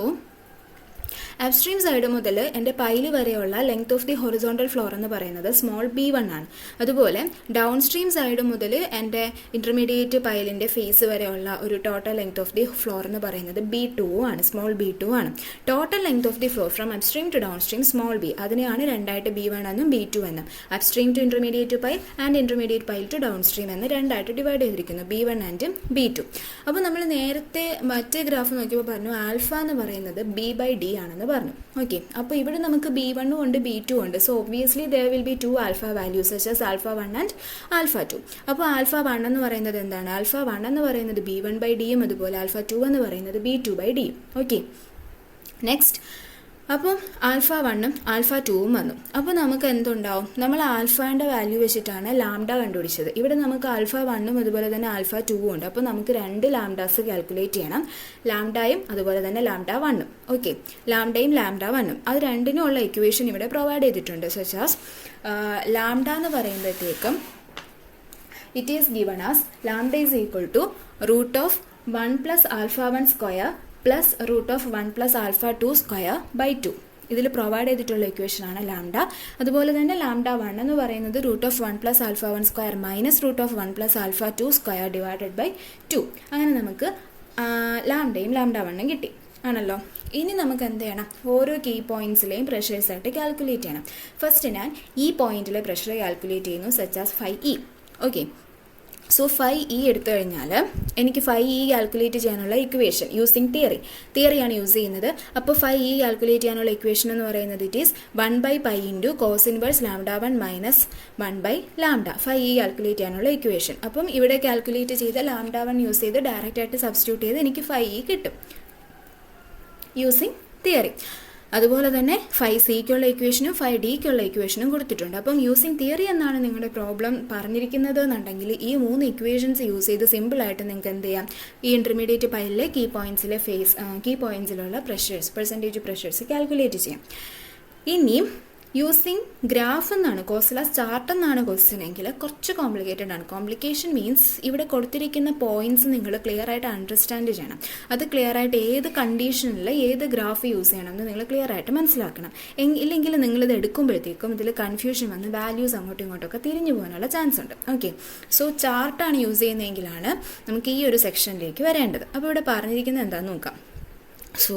അപ്സ്ട്രീം സൈഡ് മുതൽ എൻ്റെ പൈല് വരെയുള്ള length of the horizontal floor എന്ന് പറയുന്നത് സ്മോൾ b1 ആണ്. അതുപോലെ ഡൗൺ സ്ട്രീം സൈഡ് മുതൽ എൻ്റെ ഇൻ്റർമീഡിയറ്റ് പൈലിൻ്റെ ഫേസ് വരെയുള്ള ഒരു total length of the floor എന്ന് പറയുന്നത് b2 ആണ്, സ്മോൾ b2 ആണ്. Total length of the floor from upstream to down stream small b, അതിനെയാണ് രണ്ടായിട്ട് b1 എന്നും b2 എന്നും, upstream to intermediate pile and intermediate pile to down stream എന്ന് രണ്ടായിട്ട് ഡിവൈഡ് ചെയ്തിരിക്കുന്നു, b1 ആൻഡ് b2. അപ്പോൾ നമ്മൾ നേരത്തെ മറ്റേ ഗ്രാഫ് നോക്കിയപ്പോൾ പറഞ്ഞു ആൽഫ എന്ന് പറയുന്നത് b/d ആണെന്ന് പറഞ്ഞു. ഓക്കെ, അപ്പോൾ ഇവിടെ നമുക്ക് b1 ഉണ്ട് b2 ഉണ്ട്. So obviously there will be 2 alpha values such as alpha 1 and alpha 2. അപ്പോൾ ആൽഫ 1 എന്ന് പറയുന്നത് എന്താണ്, ആൽഫ 1 എന്ന് പറയുന്നത് b1/dയും അതുപോലെ ആൽഫ 2 എന്ന് പറയുന്നത് b2/dയും. ഓക്കെ, നെക്സ്റ്റ് അപ്പം ആൽഫ 1ഉം ആൽഫ 2ഉം വന്നു. അപ്പോൾ നമുക്ക് എന്തുണ്ടാവും, നമ്മൾ ആൽഫയുടെ വാല്യൂ വെച്ചിട്ടാണ് ലാംഡ കണ്ടുപിടിച്ചത്. ഇവിടെ നമുക്ക് ആൽഫ 1ഉം അതുപോലെ തന്നെ ആൽഫ 2ഉം ഉണ്ട്. അപ്പോൾ നമുക്ക് 2 ലാംഡാസ് കാൽക്കുലേറ്റ് ചെയ്യണം, ലാംഡയും അതുപോലെ തന്നെ ലാംഡ 1ഉം. ഓക്കെ, ലാംഡയും ലാംഡ 1ഉം അത് രണ്ടിനുമുള്ള ഇക്വേഷൻ ഇവിടെ പ്രൊവൈഡ് ചെയ്തിട്ടുണ്ട്. സച്ച് ആസ് ലാംഡ എന്ന് പറയുമ്പോഴത്തേക്കും it is given as lambda is equal to √1 + alpha 1 square plus √1 + alpha 2 square by 2. ഇതിൽ പ്രൊവൈഡ് ചെയ്തിട്ടുള്ള ഇക്വേഷനാണ് ലാംഡ. അതുപോലെ തന്നെ ലാംഡ 1 എന്ന് പറയുന്നത് √1 + alpha 1 square minus √1 + alpha 2 square divided by 2. അങ്ങനെ നമുക്ക് ലാംഡയും ലാംഡ 1ഉം കിട്ടി ആണല്ലോ. ഇനി നമുക്ക് എന്ത് ചെയ്യണം, ഓരോ കീ പോയിന്റ്സിലെയും പ്രഷേഴ്സായിട്ട് കാൽക്കുലേറ്റ് ചെയ്യണം. ഫസ്റ്റ് ഞാൻ ഈ പോയിന്റിലെ പ്രഷർ കാൽക്കുലേറ്റ് ചെയ്യുന്നു, such as 5E. Okay, so 5E എടുത്തു കഴിഞ്ഞാൽ എനിക്ക് 5E കാൽക്കുലേറ്റ് ചെയ്യാനുള്ള ഇക്വേഷൻ യൂസിങ് തിയറിയാണ് യൂസ് ചെയ്യുന്നത്. അപ്പോൾ 5E കാൽക്കുലേറ്റ് ചെയ്യാനുള്ള ഇക്വേഷൻ എന്ന് പറയുന്നത് it is 1/π × cos inverse lambda 1 minus 1/λ. 5E calculate ചെയ്യാനുള്ള ഇക്വേഷൻ. അപ്പം ഇവിടെ കാൽക്കുലേറ്റ് ചെയ്ത ലാംഡ 1 യൂസ് ചെയ്ത് ഡയറക്റ്റ് ആയിട്ട് സബ്സ്റ്റിറ്റ്യൂട്ട് ചെയ്ത് എനിക്ക് 5E കിട്ടും യൂസിങ് തിയറി. അതുപോലെ തന്നെ 5Cക്കുള്ള ഇക്വേഷനും 5Dക്കുള്ള ഇക്വേഷനും കൊടുത്തിട്ടുണ്ട്. അപ്പം യൂസിങ് തിയറി എന്നാണ് നിങ്ങളുടെ പ്രോബ്ലം പറഞ്ഞിരിക്കുന്നത് എന്നുണ്ടെങ്കിൽ ഈ 3 ഇക്വേഷൻസ് യൂസ് ചെയ്ത് സിമ്പിളായിട്ട് നിങ്ങൾക്ക് എന്ത് ചെയ്യാം, ഈ ഇൻ്റർമീഡിയറ്റ് പൈലിലെ കീ പോയിന്റ്സിലുള്ള പ്രഷേഴ്സ്, പെർസെൻറ്റേജ് പ്രഷേഴ്സ് കാൽക്കുലേറ്റ് ചെയ്യാം. ഇനി യൂസിങ് ഗ്രാഫ് എന്നാണ്, കോസ്ലാസ് ചാർട്ട് എന്നാണ് ക്വസ്റ്റ്യൻ എങ്കിൽ കുറച്ച് കോംപ്ലിക്കേറ്റഡ് ആണ്. കോംപ്ലിക്കേഷൻ മീൻസ് ഇവിടെ കൊടുത്തിരിക്കുന്ന പോയിന്റ്സ് നിങ്ങൾ ക്ലിയർ ആയിട്ട് അണ്ടർസ്റ്റാൻഡ് ചെയ്യണം. അത് ക്ലിയർ ആയിട്ട് ഏത് കണ്ടീഷനിൽ ഏത് ഗ്രാഫ് യൂസ് ചെയ്യണം എന്ന് നിങ്ങൾ ക്ലിയർ ആയിട്ട് മനസ്സിലാക്കണം. ഇല്ലെങ്കിൽ നിങ്ങളിത് എടുക്കുമ്പോഴത്തേക്കും ഇതിൽ കൺഫ്യൂഷൻ വന്ന് വാല്യൂസ് അങ്ങോട്ടും ഇങ്ങോട്ടൊക്കെ തിരിഞ്ഞു പോകാനുള്ള ചാൻസ് ഉണ്ട്. ഓക്കെ, സോ ചാർട്ടാണ് യൂസ് ചെയ്യുന്നതെങ്കിലാണ് നമുക്ക് ഈ ഒരു സെക്ഷനിലേക്ക് വരേണ്ടത്. അപ്പോൾ ഇവിടെ പറഞ്ഞിരിക്കുന്നത് എന്താണെന്ന് നോക്കാം. സോ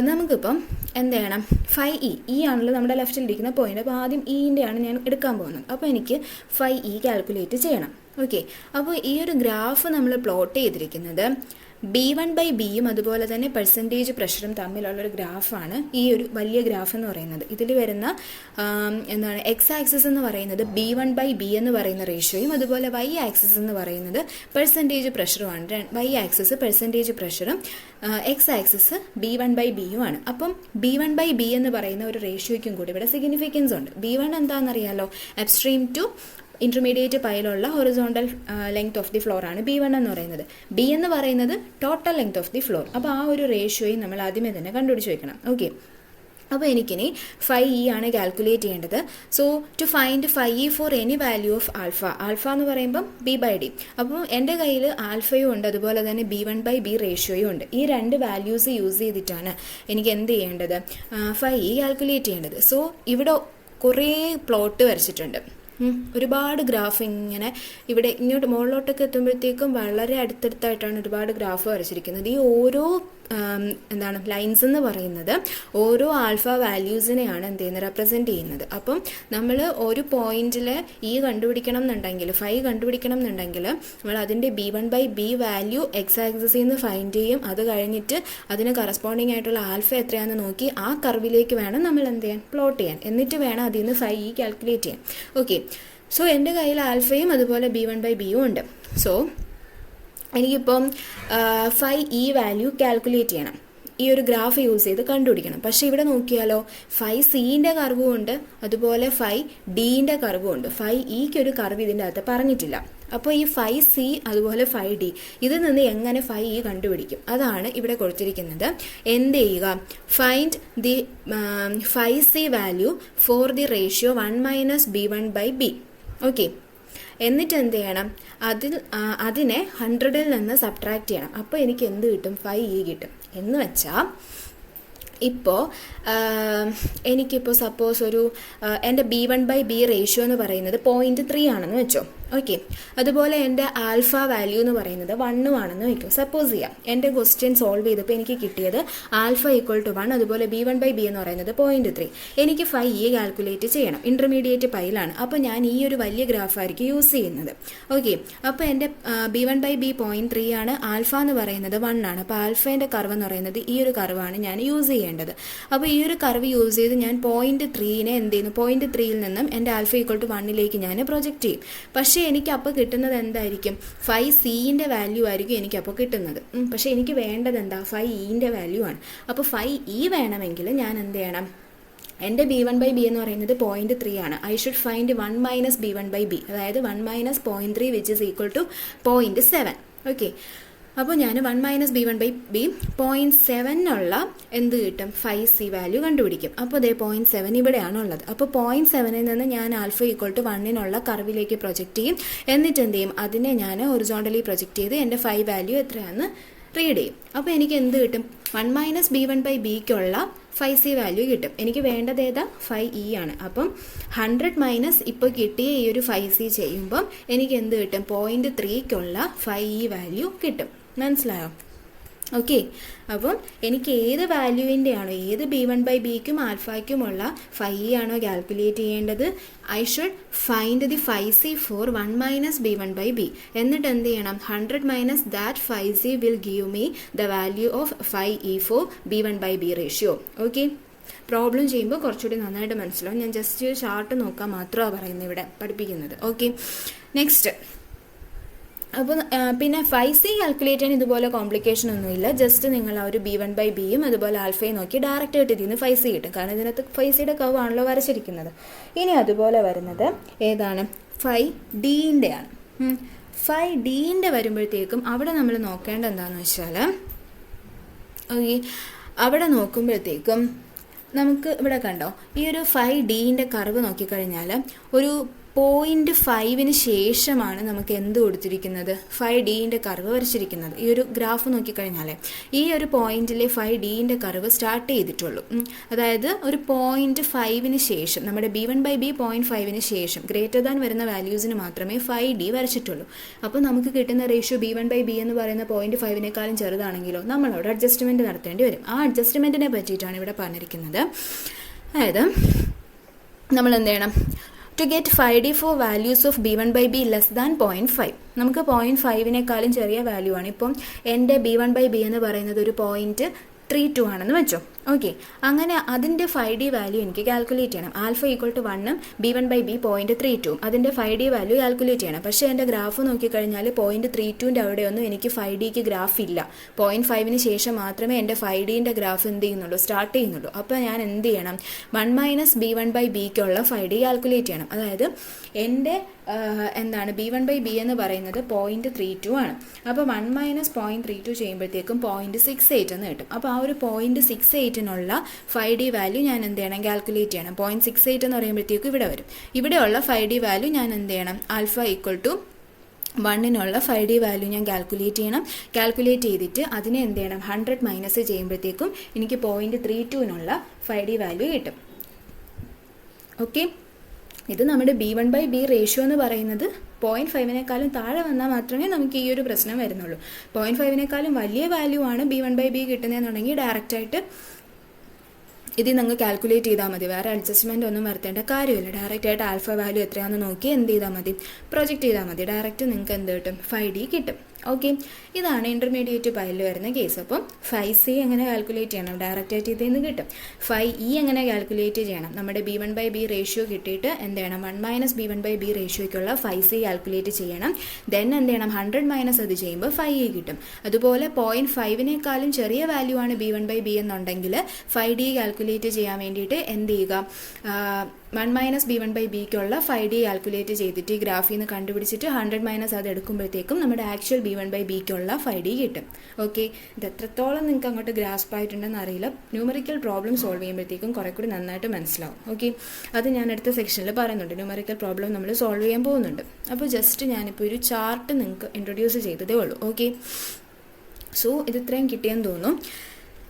നമുക്കിപ്പം എന്ത് ചെയ്യണം, 5E ആണല്ലോ നമ്മുടെ ലെഫ്റ്റിലിരിക്കുന്ന പോയിന്റ്. അപ്പോൾ ആദ്യം ആണ് ഞാൻ എടുക്കാൻ പോകുന്നത്. അപ്പോൾ എനിക്ക് 5E കാൽക്കുലേറ്റ് ചെയ്യണം. ഓക്കെ, അപ്പോൾ ഈ ഒരു ഗ്രാഫ് നമ്മൾ പ്ലോട്ട് ചെയ്തിരിക്കുന്നത് B1/Bയും അതുപോലെ തന്നെ പെർസെൻറ്റേജ് പ്രഷറും തമ്മിലുള്ളൊരു ഗ്രാഫാണ് ഈ ഒരു വലിയ ഗ്രാഫ് എന്ന് പറയുന്നത്. ഇതിൽ വരുന്ന എന്താണ് എക്സ് ആക്സിസ് എന്ന് പറയുന്നത് B1/B എന്ന് പറയുന്ന റേഷ്യോയും അതുപോലെ വൈ ആക്സിസ് എന്ന് പറയുന്നത് പെർസെൻറ്റേജ് പ്രഷറുമാണ്. വൈ ആക്സിസ് പെർസെൻറ്റേജ് പ്രഷറും എക്സ് ആക്സിസ് B1/Bയുമാണ്. അപ്പം B1/B എന്ന് പറയുന്ന ഒരു റേഷ്യോയ്ക്കും കൂടി ഇവിടെ സിഗ്നിഫിക്കൻസ് ഉണ്ട്. B1 എന്താണെന്നറിയാലോ, അപ്സ്ട്രീം ടു ഇന്റർമീഡിയറ്റ് പൈലുള്ള horizontal length of the floor ആണ് B1 എന്ന് പറയുന്നത്. B എന്ന് പറയുന്നത് total length of the floor. അപ്പോൾ ആ ഒരു റേഷ്യോയും നമ്മൾ ആദ്യമേ തന്നെ കണ്ടുപിടിച്ച് വെക്കണം. ഓക്കെ, അപ്പോൾ എനിക്കിനി 5E ആണ് കാൽക്കുലേറ്റ് ചെയ്യേണ്ടത്. So to find 5E for any value of alpha എന്ന് പറയുമ്പം B/D. അപ്പോൾ എൻ്റെ കയ്യിൽ ആൽഫയും ഉണ്ട്, അതുപോലെ തന്നെ B1/B റേഷ്യോയും ഉണ്ട്. ഈ രണ്ട് വാല്യൂസ് യൂസ് ചെയ്തിട്ടാണ് എനിക്ക് എന്ത് ചെയ്യേണ്ടത്, 5E കാൽക്കുലേറ്റ് ചെയ്യേണ്ടത്. സോ ഇവിടെ കുറേ പ്ലോട്ട് വരച്ചിട്ടുണ്ട്, ഒരുപാട് ഗ്രാഫ് ഇങ്ങനെ ഇവിടെ ഇങ്ങോട്ട് മുകളിലോട്ടൊക്കെ എത്തുമ്പോഴത്തേക്കും വളരെ അടുത്തടുത്തായിട്ടാണ് ഒരുപാട് ഗ്രാഫ് വരച്ചിരിക്കുന്നത്. ഈ ഓരോ ലൈൻസ് എന്ന് പറയുന്നത് ഓരോ ആൽഫ വാല്യൂസിനെയാണ് എന്ത് ചെയ്യുന്നത്, റെപ്രസെൻറ്റ് ചെയ്യുന്നത്. അപ്പം നമ്മൾ ഒരു പോയിന്റിൽ കണ്ടുപിടിക്കണം എന്നുണ്ടെങ്കിൽ 5 കണ്ടുപിടിക്കണം എന്നുണ്ടെങ്കിൽ നമ്മൾ അതിൻ്റെ B1/B വാല്യൂ എക്സ് ആക്സിസിൽ നിന്ന് ഫൈൻഡ് ചെയ്യും. അത് കഴിഞ്ഞിട്ട് അതിന് കറസ്പോണ്ടിങ് ആയിട്ടുള്ള ആൽഫ എത്രയാണെന്ന് നോക്കി ആ കർവിലേക്ക് വേണം നമ്മൾ എന്ത് ചെയ്യാൻ, പ്ലോട്ട് ചെയ്യാൻ. എന്നിട്ട് വേണം അതിൽ നിന്ന് 5E കാൽക്കുലേറ്റ് ചെയ്യാൻ. ഓക്കെ, സോ എൻ്റെ കയ്യിൽ ആൽഫയും അതുപോലെ B1/Bയും ഉണ്ട്. സോ എനിക്കിപ്പം 5E വാല്യൂ കാൽക്കുലേറ്റ് ചെയ്യണം. ഈ ഒരു ഗ്രാഫ് യൂസ് ചെയ്ത് കണ്ടുപിടിക്കണം. പക്ഷേ ഇവിടെ നോക്കിയാലോ 5Cൻ്റെ കർവും ഉണ്ട്, അതുപോലെ 5Dൻ്റെ കർവും ഉണ്ട്. 5Eക്ക് ഒരു കർവ് ഇതിൻ്റെ അകത്ത് പറഞ്ഞിട്ടില്ല. അപ്പോൾ ഈ 5C അതുപോലെ 5D ഇതിൽ നിന്ന് എങ്ങനെ 5E കണ്ടുപിടിക്കും, അതാണ് ഇവിടെ കൊടുത്തിരിക്കുന്നത്. എന്ത് ചെയ്യുക, find the 5C value for the ratio 1 - B1/B. Okay, എന്നിട്ട് എന്ത് ചെയ്യണം, അതിനെ 100ൽ നിന്ന് സബ്ട്രാക്ട് ചെയ്യണം. അപ്പോൾ എനിക്ക് എന്ത് കിട്ടും, 5E കിട്ടും. എന്ന് വെച്ചാൽ ഇപ്പോൾ എനിക്കിപ്പോൾ സപ്പോസ് ഒരു എൻ്റെ B1/B റേഷ്യോ എന്ന് പറയുന്നത് 0.3 ആണെന്ന് വെച്ചോ. ഓക്കെ, അതുപോലെ എൻ്റെ ആൽഫ വാല്യൂ എന്ന് പറയുന്നത് 1 ആണെന്ന് വയ്ക്കും. സപ്പോസ് ചെയ്യാം എൻ്റെ ക്വസ്റ്റ്യൻ സോൾവ് ചെയ്തപ്പോൾ എനിക്ക് കിട്ടിയത് ആൽഫ = 1, അതുപോലെ B1/B എന്ന് പറയുന്നത് 0.3. എനിക്ക് 5E കാൽക്കുലേറ്റ് ചെയ്യണം. ഇന്റർമീഡിയറ്റ് പൈലാണ്. അപ്പോൾ ഞാൻ ഈ ഒരു വലിയ ഗ്രാഫായിരിക്കും യൂസ് ചെയ്യുന്നത്. ഓക്കെ, അപ്പോൾ എൻ്റെ B1/B 0.3 ആണ്, ആൽഫ എന്ന് പറയുന്നത് 1 ആണ്. അപ്പോൾ ആൽഫേൻ്റെ കർവ് എന്ന് പറയുന്നത് ഈ ഒരു കർവാണ് ഞാൻ യൂസ് ചെയ്യേണ്ടത്. അപ്പോൾ ഈ ഒരു കർവ് യൂസ് ചെയ്ത് ഞാൻ 0.3നെ എന്ത് ചെയ്യുന്നു, 0.3യിൽ നിന്നും എൻ്റെ ആൽഫ = 1ലേക്ക് ഞാൻ പ്രൊജക്റ്റ് ചെയ്യും. പക്ഷേ എനിക്ക് അപ്പോൾ കിട്ടുന്നത് എന്തായിരിക്കും, 5Cൻ്റെ വാല്യൂ ആയിരിക്കും എനിക്കപ്പോൾ കിട്ടുന്നത്. പക്ഷേ എനിക്ക് വേണ്ടത് എന്താ, 5Eൻ്റെ വാല്യൂ ആണ്. അപ്പോൾ 5E വേണമെങ്കിൽ ഞാൻ എന്ത് ചെയ്യണം, എൻ്റെ B1/B എന്ന് പറയുന്നത് 0.3 ആണ്. ഐ ഷുഡ് ഫൈൻഡ് 1 - B1/B, അതായത് 1 - 0.3 which is equal to 0.7. Okay, അപ്പോൾ ഞാൻ 1 - B1/B 0.7 എന്ത് കിട്ടും, 5C വാല്യൂ കണ്ടുപിടിക്കും. അപ്പോൾ അതേ 0.7 ഇവിടെയാണുള്ളത്. അപ്പോൾ 0.7ൽ നിന്ന് ഞാൻ ആൽഫ = 1 കർവിലേക്ക് പ്രൊജക്റ്റ് ചെയ്യും. എന്നിട്ട് എന്ത് ചെയ്യും, അതിനെ ഞാൻ ഹൊറിസോണ്ടലി പ്രൊജക്റ്റ് ചെയ്ത് എൻ്റെ 5 വാല്യൂ എത്രയാണെന്ന് റീഡ് ചെയ്യും. അപ്പോൾ എനിക്ക് എന്ത് കിട്ടും, 1 - B1/Bക്കുള്ള 5C വാല്യൂ കിട്ടും. എനിക്ക് വേണ്ടത് ഏതാ, 5E ആണ്. അപ്പം 100 - ഇപ്പോൾ കിട്ടിയ ഈ ഒരു 5C ചെയ്യുമ്പം എനിക്ക് എന്ത് കിട്ടും, 0.3ക്കുള്ള 5E വാല്യൂ കിട്ടും. മനസ്സിലായോ? ഓക്കെ, അപ്പം എനിക്ക് ഏത് വാല്യൂവിൻ്റെ ആണോ, ഏത് B1/Bക്കും ആൽഫയ്ക്കുമുള്ള 5E ആണോ കാൽക്കുലേറ്റ് ചെയ്യേണ്ടത്, I should find the 5C for 1 - B1/B. എന്നിട്ട് എന്ത് ചെയ്യണം, 100 - that 5C will give me the value of 5E for B1/B ratio. Okay, problem ചെയ്യുമ്പോൾ കുറച്ചുകൂടി നന്നായിട്ട് മനസ്സിലാവും. ഞാൻ ജസ്റ്റ് ചാർട്ട് നോക്കാൻ മാത്രമാണ് പറയുന്നത് ഇവിടെ പഠിപ്പിക്കുന്നത്. Okay, next. അപ്പോൾ പിന്നെ 5C കാൽക്കുലേറ്റ് ചെയ്യാൻ ഇതുപോലെ കോംപ്ലിക്കേഷൻ ഒന്നുമില്ല. ജസ്റ്റ് നിങ്ങൾ ആ ഒരു B1/Bയും അതുപോലെ ആൽഫയും നോക്കി ഡയറക്റ്റ് ആയിട്ട് ഇതിന് 5C കിട്ടും. കാരണം ഇതിനകത്ത് 5Cയുടെ കർവ് ആണല്ലോ വരച്ചിരിക്കുന്നത്. ഇനി അതുപോലെ വരുന്നത് ഏതാണ്, 5Dൻ്റെ ആണ്. 5Dൻ്റെ വരുമ്പോഴത്തേക്കും അവിടെ നമ്മൾ നോക്കേണ്ടത് എന്താണെന്ന് വെച്ചാൽ, ഓക്കെ, അവിടെ നോക്കുമ്പോഴത്തേക്കും നമുക്ക് ഇവിടെ കണ്ടോ, ഈ ഒരു 5Dൻ്റെ കർവ് നോക്കിക്കഴിഞ്ഞാൽ ഒരു 0.5ന് ശേഷമാണ് നമുക്ക് എന്ത് കൊടുത്തിരിക്കുന്നത്, 5Dൻ്റെ കർവ് വരച്ചിരിക്കുന്നത്. ഈ ഒരു ഗ്രാഫ് നോക്കിക്കഴിഞ്ഞാൽ ഈ ഒരു പോയിന്റിലെ 5Dൻ്റെ കർവ് സ്റ്റാർട്ട് ചെയ്തിട്ടുള്ളൂ. അതായത് ഒരു 0.5ന് ശേഷം, നമ്മുടെ B1/B 0.5ന് ശേഷം ഗ്രേറ്റർ ദാൻ വരുന്ന വാല്യൂസിന് മാത്രമേ 5D വരച്ചിട്ടുള്ളൂ. അപ്പോൾ നമുക്ക് കിട്ടുന്ന റേഷ്യോ B1/B എന്ന് പറയുന്ന 0.5നേക്കാളും ചെറുതാണെങ്കിലോ നമ്മളവിടെ അഡ്ജസ്റ്റ്മെൻറ്റ് നടത്തേണ്ടി വരും. ആ അഡ്ജസ്റ്റ്മെൻറ്റിനെ പറ്റിയിട്ടാണ് ഇവിടെ പറഞ്ഞിരിക്കുന്നത്. അതായത് നമ്മൾ എന്ത് ചെയ്യണം, to get 5D for values of B1/B less than 0.5. നമുക്ക് 0.5-നേക്കാളും ചെറിയ വാല്യൂ ആണ്. ഇപ്പം എൻ്റെ B1/B എന്ന് പറയുന്നത് ഒരു 0.32 ആണെന്ന് വെച്ചോ. ഓക്കെ, അങ്ങനെ അതിൻ്റെ 5D വാല്യൂ എനിക്ക് കാൽക്കുലേറ്റ് ചെയ്യണം. ആൽഫ ഈക്വൽ ടു 1 B1/B 0.32 അതിൻ്റെ 5D വാല്യൂ കാൽക്കുലേറ്റ് ചെയ്യണം. പക്ഷേ എൻ്റെ ഗ്രാഫ് നോക്കിക്കഴിഞ്ഞാൽ 0.32ൻ്റെ അവിടെയൊന്നും എനിക്ക് 5Dക്ക് ഗ്രാഫ് ഇല്ല. 0.5-ന് ശേഷം മാത്രമേ എൻ്റെ 5Dൻ്റെ ഗ്രാഫ് എന്ത് ചെയ്യുന്നുള്ളൂ, സ്റ്റാർട്ട് ചെയ്യുന്നുള്ളൂ. അപ്പോൾ ഞാൻ എന്ത് ചെയ്യണം, 1 - B1/Bക്കുള്ള 5D കാൽക്കുലേറ്റ് ചെയ്യണം. അതായത് എൻ്റെ B1/B എന്ന് പറയുന്നത് 0.32 ആണ്. അപ്പോൾ 1 - 0.32 ചെയ്യുമ്പോഴത്തേക്കും 0.68 എന്ന് കിട്ടും. അപ്പോൾ ആ ഒരു 0.68-നുള്ള 5D വാല്യൂ ഞാൻ എന്ത് ചെയ്യണം, കാൽക്കുലേറ്റ് ചെയ്യണം. 0.68 എന്ന് പറയുമ്പോഴത്തേക്കും ഇവിടെ വരും. ഇവിടെയുള്ള 5D വാല്യൂ ഞാൻ എന്ത് ചെയ്യണം, ആൽഫ ഈക്വൽ ടു 1-നുള്ള 5D വാല്യൂ ഞാൻ കാൽക്കുലേറ്റ് ചെയ്യണം. കാൽക്കുലേറ്റ് ചെയ്തിട്ട് അതിനെ എന്ത് ചെയ്യണം, 100 മൈനസ് ചെയ്യുമ്പോഴത്തേക്കും എനിക്ക് 0.32-നുള്ള 5D വാല്യൂ കിട്ടും. ഓക്കെ, ഇത് നമ്മുടെ B1/B റേഷ്യോ എന്ന് പറയുന്നത് 0.5-നേക്കാളും താഴെ വന്നാൽ മാത്രമേ നമുക്ക് ഈ ഒരു പ്രശ്നം വരുന്നുള്ളൂ. 0.5-നേക്കാളും വലിയ വാല്യൂ ആണ് B1/B കിട്ടുന്നതെന്നുണ്ടെങ്കിൽ ഡയറക്റ്റായിട്ട് ഇത് നിങ്ങൾ കാൽക്കുലേറ്റ് ചെയ്താൽ മതി. വേറെ അഡ്ജസ്റ്റ്മെൻ്റ് ഒന്നും വരുത്തേണ്ട കാര്യമില്ല. ഡയറക്റ്റായിട്ട് ആൽഫ വാല്യൂ എത്രയാണെന്ന് നോക്കി എന്ത് ചെയ്താൽ മതി, പ്രൊജക്റ്റ് ചെയ്താൽ മതി. ഡയറക്റ്റ് നിങ്ങൾക്ക് എന്ത് കിട്ടും, 5D കിട്ടും. ഓക്കെ, ഇതാണ് ഇൻ്റർമീഡിയറ്റ് പൈലിൽ വരുന്ന കേസ്. അപ്പം 5C എങ്ങനെ കാൽക്കുലേറ്റ് ചെയ്യണം, ഡയറക്റ്റായിട്ട് ഇതിൽ നിന്ന് കിട്ടും. 5E എങ്ങനെ കാൽക്കുലേറ്റ് ചെയ്യണം, നമ്മുടെ B1/B റേഷ്യോ കിട്ടിയിട്ട് എന്ത് ചെയ്യണം, 1 - B1/B റേഷ്യോയ്ക്കുള്ള 5C കാൽക്കുലേറ്റ് ചെയ്യണം. ദെൻ എന്ത് ചെയ്യണം, 100 മൈനസ് അത് ചെയ്യുമ്പോൾ 5E കിട്ടും. അതുപോലെ 0.5-നേക്കാളും ചെറിയ വാല്യൂ ആണ് B1/B എന്നുണ്ടെങ്കിൽ 5D കാൽക്കുലേറ്റ് ചെയ്യാൻ വേണ്ടിയിട്ട് എന്ത് ചെയ്യുക, 1 - B1/Bക്കുള്ള 5D കാൽക്കുലേറ്റ് ചെയ്തിട്ട് ഈ ഗ്രാഫിൽ നിന്ന് കണ്ടുപിടിച്ചിട്ട് 100 മൈനസ് അത് എടുക്കുമ്പോഴത്തേക്കും നമ്മുടെ ആക്ച്വൽ B1/Bക്കുള്ള 5D കിട്ടും. ഓക്കെ, ഇത് എത്രത്തോളം നിങ്ങൾക്ക് അങ്ങോട്ട് ഗ്രാസ്പ് ആയിട്ടുണ്ടെന്ന് അറിയില്ല. ന്യൂമറിക്കൽ പ്രോബ്ലം സോൾവ് ചെയ്യുമ്പോഴത്തേക്കും കുറെ കൂടി നന്നായിട്ട് മനസ്സിലാവും. ഓക്കെ, അത് ഞാൻ അടുത്ത സെക്ഷനിൽ പറയുന്നുണ്ട്. ന്യൂമറിക്കൽ പ്രോബ്ലം നമ്മൾ സോൾവ് ചെയ്യാൻ പോകുന്നുണ്ട്. അപ്പോൾ ജസ്റ്റ് ഞാനിപ്പോൾ ഒരു ചാർട്ട് നിങ്ങൾക്ക് ഇൻട്രൊഡ്യൂസ് ചെയ്തതേ ഉള്ളൂ. ഓക്കെ, സോ ഇത് ഇത്രയും കിട്ടിയെന്ന് തോന്നുന്നു.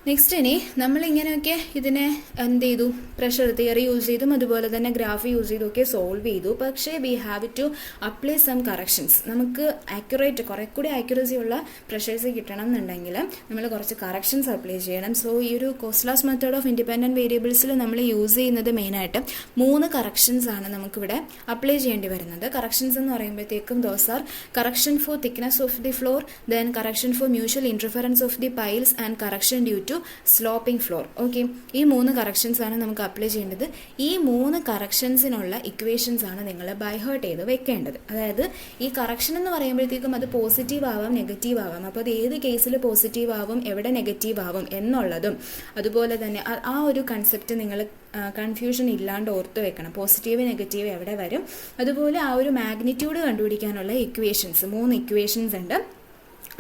നെക്സ്റ്റ് ഇനി നമ്മളിങ്ങനെയൊക്കെ ഇതിനെ എന്ത് ചെയ്തു, പ്രഷർ തിയറി യൂസ് ചെയ്തും അതുപോലെ തന്നെ ഗ്രാഫ് യൂസ് ചെയ്തും ഒക്കെ സോൾവ് ചെയ്തു. പക്ഷേ we have to apply some corrections. നമുക്ക് ആക്യുറേറ്റ് കുറെ കൂടി ആക്യുറസി ഉള്ള പ്രഷേഴ്സ് കിട്ടണം എന്നുണ്ടെങ്കിൽ നമ്മൾ കുറച്ച് കറക്ഷൻസ് അപ്ലൈ ചെയ്യണം. സോ ഈ ഒരു കോസ്ലാസ് മെത്തേഡ് ഓഫ് ഇൻഡിപെൻഡൻറ്റ് വേരിയബിൾസിൽ നമ്മൾ യൂസ് ചെയ്യുന്നത് മെയിനായിട്ട് 3 കറക്ഷൻസ് ആണ് നമുക്കിവിടെ അപ്ലൈ ചെയ്യേണ്ടി വരുന്നത്. കറക്ഷൻസ് എന്ന് പറയുമ്പോഴത്തേക്കും those are correction for thickness of the floor, then correction for mutual interference of the piles and correction due to sloping floor. Okay, ഈ 3 കറക്ഷൻസ് ആണ് നമുക്ക് അപ്ലൈ ചെയ്യേണ്ടത്. ഈ 3 കറക്ഷൻസിനുള്ള ഇക്വേഷൻസ് ആണ് നിങ്ങൾ ബൈ ഹാർട്ട് ചെയ്ത് വെക്കേണ്ടത്. അതായത് ഈ കറക്ഷൻ എന്ന് പറയുമ്പോഴത്തേക്കും അത് പോസിറ്റീവ് ആവാം, നെഗറ്റീവ് ആവാം. അപ്പോൾ അത് ഏത് കേസിൽ പോസിറ്റീവ് ആവും, എവിടെ നെഗറ്റീവ് ആവും എന്നുള്ളതും അതുപോലെ തന്നെ ആ ഒരു കൺസെപ്റ്റ് നിങ്ങൾ കൺഫ്യൂഷൻ ഇല്ലാണ്ട് ഓർത്ത് വെക്കണം. പോസിറ്റീവ് നെഗറ്റീവ് എവിടെ വരും, അതുപോലെ ആ ഒരു മാഗ്നിറ്റ്യൂഡ് കണ്ടുപിടിക്കാനുള്ള ഇക്വേഷൻസ് 3 ഇക്വേഷൻസ് ഉണ്ട്.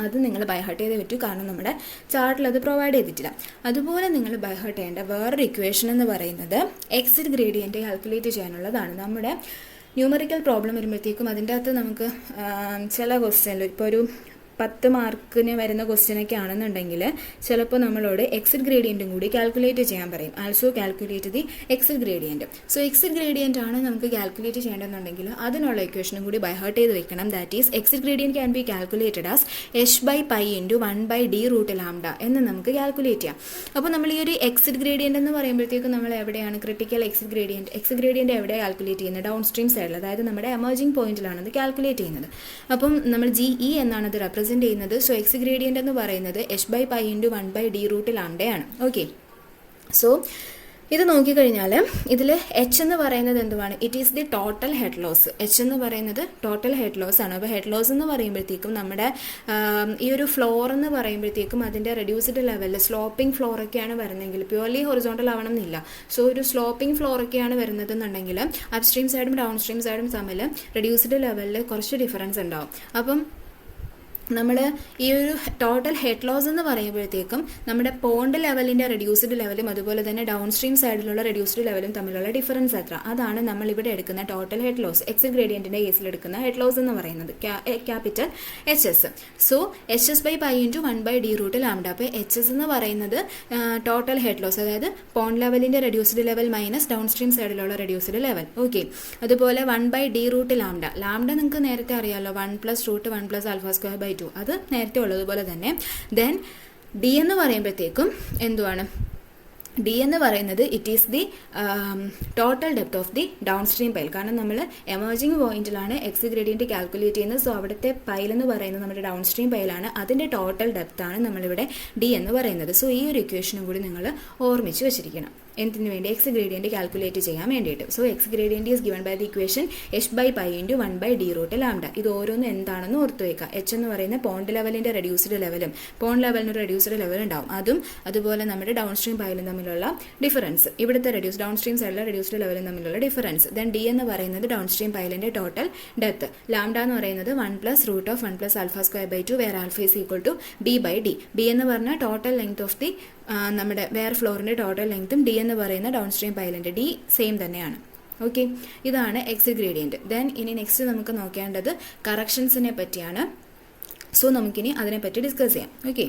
അത് നിങ്ങൾ ബൈ ഹാർട്ട് ചെയ്ത് പറ്റും, കാരണം നമ്മുടെ ചാർട്ടിൽ അത് പ്രൊവൈഡ് ചെയ്തിട്ടില്ല. അതുപോലെ നിങ്ങൾ ബൈ ഹാർട്ട് ചെയ്യേണ്ട വേറൊരു ഇക്വേഷൻ എന്ന് പറയുന്നത് എക്സിറ്റ് ഗ്രേഡിയൻറ്റ് കാൽക്കുലേറ്റ് ചെയ്യാനുള്ളതാണ്. നമ്മുടെ ന്യൂമറിക്കൽ പ്രോബ്ലം വരുമ്പോഴത്തേക്കും അതിൻ്റെ അകത്ത് നമുക്ക് ചില ക്വസ്റ്റ്യനിൽ ഇപ്പോൾ ഒരു 10 മാർക്കിന് വരുന്ന ക്വസ്റ്റ്യനൊക്കെ ആണെന്നുണ്ടെങ്കിൽ ചിലപ്പോൾ നമ്മളോട് എക്സിറ്റ് ഗ്രേഡിയൻറ്റും കൂടി കാൽക്കുലേറ്റ് ചെയ്യാൻ പറയും. Also calculate the exit gradient. So exit gradient ആണ് നമുക്ക് കാൽക്കുലേറ്റ് ചെയ്യേണ്ടതെന്നുണ്ടെങ്കിൽ അതിനുള്ള ഇക്വേഷനും കൂടി ബൈ ഹാർട്ട് ചെയ്ത് വെക്കണം. That is exit gradient can be calculated as h/π × 1/d√λ എന്ന് നമുക്ക് കാൽക്കുലേറ്റ് ചെയ്യാം. അപ്പോൾ നമ്മൾ ഈ ഒരു എക്സിറ്റ് ഗ്രേഡിയൻറ്റ് എന്ന് പറയുമ്പോഴത്തേക്കും നമ്മൾ എവിടെയാണ് ക്രിട്ടിക്കൽ എക്സിറ്റ് ഗ്രേഡിയൻറ്റ് എവിടെയാണ് കാൽക്കുലേറ്റ് ചെയ്യുന്നത്, ഡൗൺ സ്ട്രീം സൈഡിൽ, അതായത് നമ്മുടെ എമർജിംഗ് പോയിന്റിലാണ് അത് കാൽക്കുലേറ്റ് ചെയ്യുന്നത്. അപ്പം നമ്മൾ GE എന്നാണ് അത് റെപ്രസെൻറ്റ് ചെയ്യുന്നത്. സോ എക്സ് ഗ്രേഡിയൻ്റ് എന്ന് പറയുന്നത് h/π × 1/d√λ ആണ്. ഓക്കെ, സോ ഇത് നോക്കിക്കഴിഞ്ഞാൽ ഇതിൽ H എന്ന് പറയുന്നത് എന്തുവാണ്, it is the total head loss. H എന്ന് പറയുന്നത് ടോട്ടൽ ഹെഡ് ലോസ് ആണ്. അപ്പോൾ ഹെഡ് ലോസ് എന്ന് പറയുമ്പോഴത്തേക്കും നമ്മുടെ ഈ ഒരു ഫ്ലോർ എന്ന് പറയുമ്പോഴത്തേക്കും അതിൻ്റെ റെഡ്യൂസ്ഡ് ലെവലിൽ സ്ലോപ്പിംഗ് ഫ്ലോറൊക്കെയാണ് വരുന്നതെങ്കിൽ പ്യുവർലി ഹൊറിസോണ്ടൽ ആവണം എന്നില്ല. സോ ഒരു സ്ലോപ്പിംഗ് ഫ്ലോറൊക്കെയാണ് വരുന്നതെന്നുണ്ടെങ്കിൽ അപ്സ്ട്രീം സൈഡും ഡൗൺ സ്ട്രീം സൈഡും തമ്മിൽ റെഡ്യൂസ്ഡ് ലെവലിൽ കുറച്ച് ഡിഫറൻസ് ഉണ്ടാവും. അപ്പം നമ്മൾ ഈ ഒരു ടോട്ടൽ ഹെഡ് ലോസ് എന്ന് പറയുമ്പോഴത്തേക്കും നമ്മുടെ പോണ്ട് ലെവലിൻ്റെ റെഡ്യൂസ്ഡ് ലെവലും അതുപോലെ തന്നെ ഡൗൺ സ്ട്രീം സൈഡിലുള്ള റെഡ്യൂസ്ഡ് ലെവലും തമ്മിലുള്ള ഡിഫറൻസ് എത്ര, അതാണ് നമ്മളിവിടെ എടുക്കുന്ന ടോട്ടൽ ഹെഡ് ലോസ്. എക്സിറ്റ് ഗ്രേഡിയൻറ്റിൻ്റെ കേസിൽ എടുക്കുന്ന ഹെഡ് ലോസ് എന്ന് പറയുന്നത് capital HS. So HS/π × 1/d√λ. അപ്പോൾ HS എന്ന് പറയുന്നത് ടോട്ടൽ ഹെഡ് ലോസ്, അതായത് പോണ്ട് ലെവലിൻ്റെ reduced level minus downstream സൈഡിലുള്ള റെഡ്യൂസ്ഡ് ലെവൽ. ഓക്കെ, അതുപോലെ 1/d√λ. ലാംഡ നിങ്ങൾക്ക് നേരത്തെ അറിയാമല്ലോ, 1 + √1 + α²/2. അത് നേരത്തെ ഉള്ളതുപോലെ തന്നെ. ദെൻ D എന്ന് പറയുമ്പോഴത്തേക്കും എന്തുവാണ്, ഡി എന്ന് പറയുന്നത് it is the total depth of the down stream pile. കാരണം നമ്മൾ എമേർജിംഗ് പോയിന്റിലാണ് എക്സ് ഗ്രേഡിയൻറ്റ് കാൽക്കുലേറ്റ് ചെയ്യുന്നത്. സോ അവിടുത്തെ പൈൽ എന്ന് പറയുന്നത് നമ്മുടെ ഡൗൺ സ്ട്രീം പൈലാണ്. അതിൻ്റെ ടോട്ടൽ ഡെപ്ത് ആണ് നമ്മളിവിടെ ഡി എന്ന് പറയുന്നത്. സോ ഈ ഒരു ഇക്വേഷനും കൂടി നിങ്ങൾ ഓർമ്മിച്ച് വെച്ചിരിക്കണം. എന്തിനു വേണ്ടി? എക്സ് ഗ്രേഡിയൻറ്റ് കാൽക്കുലേറ്റ് ചെയ്യാൻ വേണ്ടിയിട്ട്. So exit gradient is given by the equation H by pi into 1/d√λ. ഇത് ഓരോന്നും എന്താണെന്ന് ഓർത്ത് വയ്ക്കുക. എച്ച് എന്ന് പറയുന്ന പോണ്ട് ലെവലിൻ്റെ റെഡ്യൂസ്ഡ് ലെവലും പോണ്ട് ലെവലിന് റെഡ്യൂസ്ഡ് ലെവൽ ഉണ്ടാവും. അതും അതുപോലെ നമ്മുടെ ഡൗൺ സ്ട്രീം പൈലും തമ്മിലുള്ള ഡിഫറൻസ്, ഇവിടുത്തെ ഡൗൺ സ്ട്രീം സൈഡിലെ റെഡ്യൂസ്ഡ് ലെവലും തമ്മിലുള്ള ഡിഫറൻസ്. ദെൻ ഡി എന്ന് പറയുന്നത് ഡൗൺ സ്ട്രീം പൈലിൻ്റെ ടോട്ടൽ ഡെപ്ത്. ലാംഡ എന്ന് പറയുന്നത് 1+√1+α²/2 where alpha is equal to b/d. B എന്ന് പറഞ്ഞാൽ ടോട്ടൽ ലെങ്ത് ഓഫ് ദി നമ്മുടെ വെയർ ഫ്ലോറിൻ്റെ ടോട്ടൽ ലെങ്ത്തും ഡി എന്ന് പറയുന്ന ഡൗൺ സ്ട്രീം പൈലിൻ്റെ ഡി സെയിം തന്നെയാണ്. ഓക്കെ, ഇതാണ് എക്സ് ഗ്രേഡിയൻറ്റ്. ദെൻ ഇനി നെക്സ്റ്റ് നമുക്ക് നോക്കേണ്ടത് കറക്ഷൻസിനെ പറ്റിയാണ്. സോ നമുക്കിനി അതിനെപ്പറ്റി ഡിസ്കസ് ചെയ്യാം. ഓക്കെ.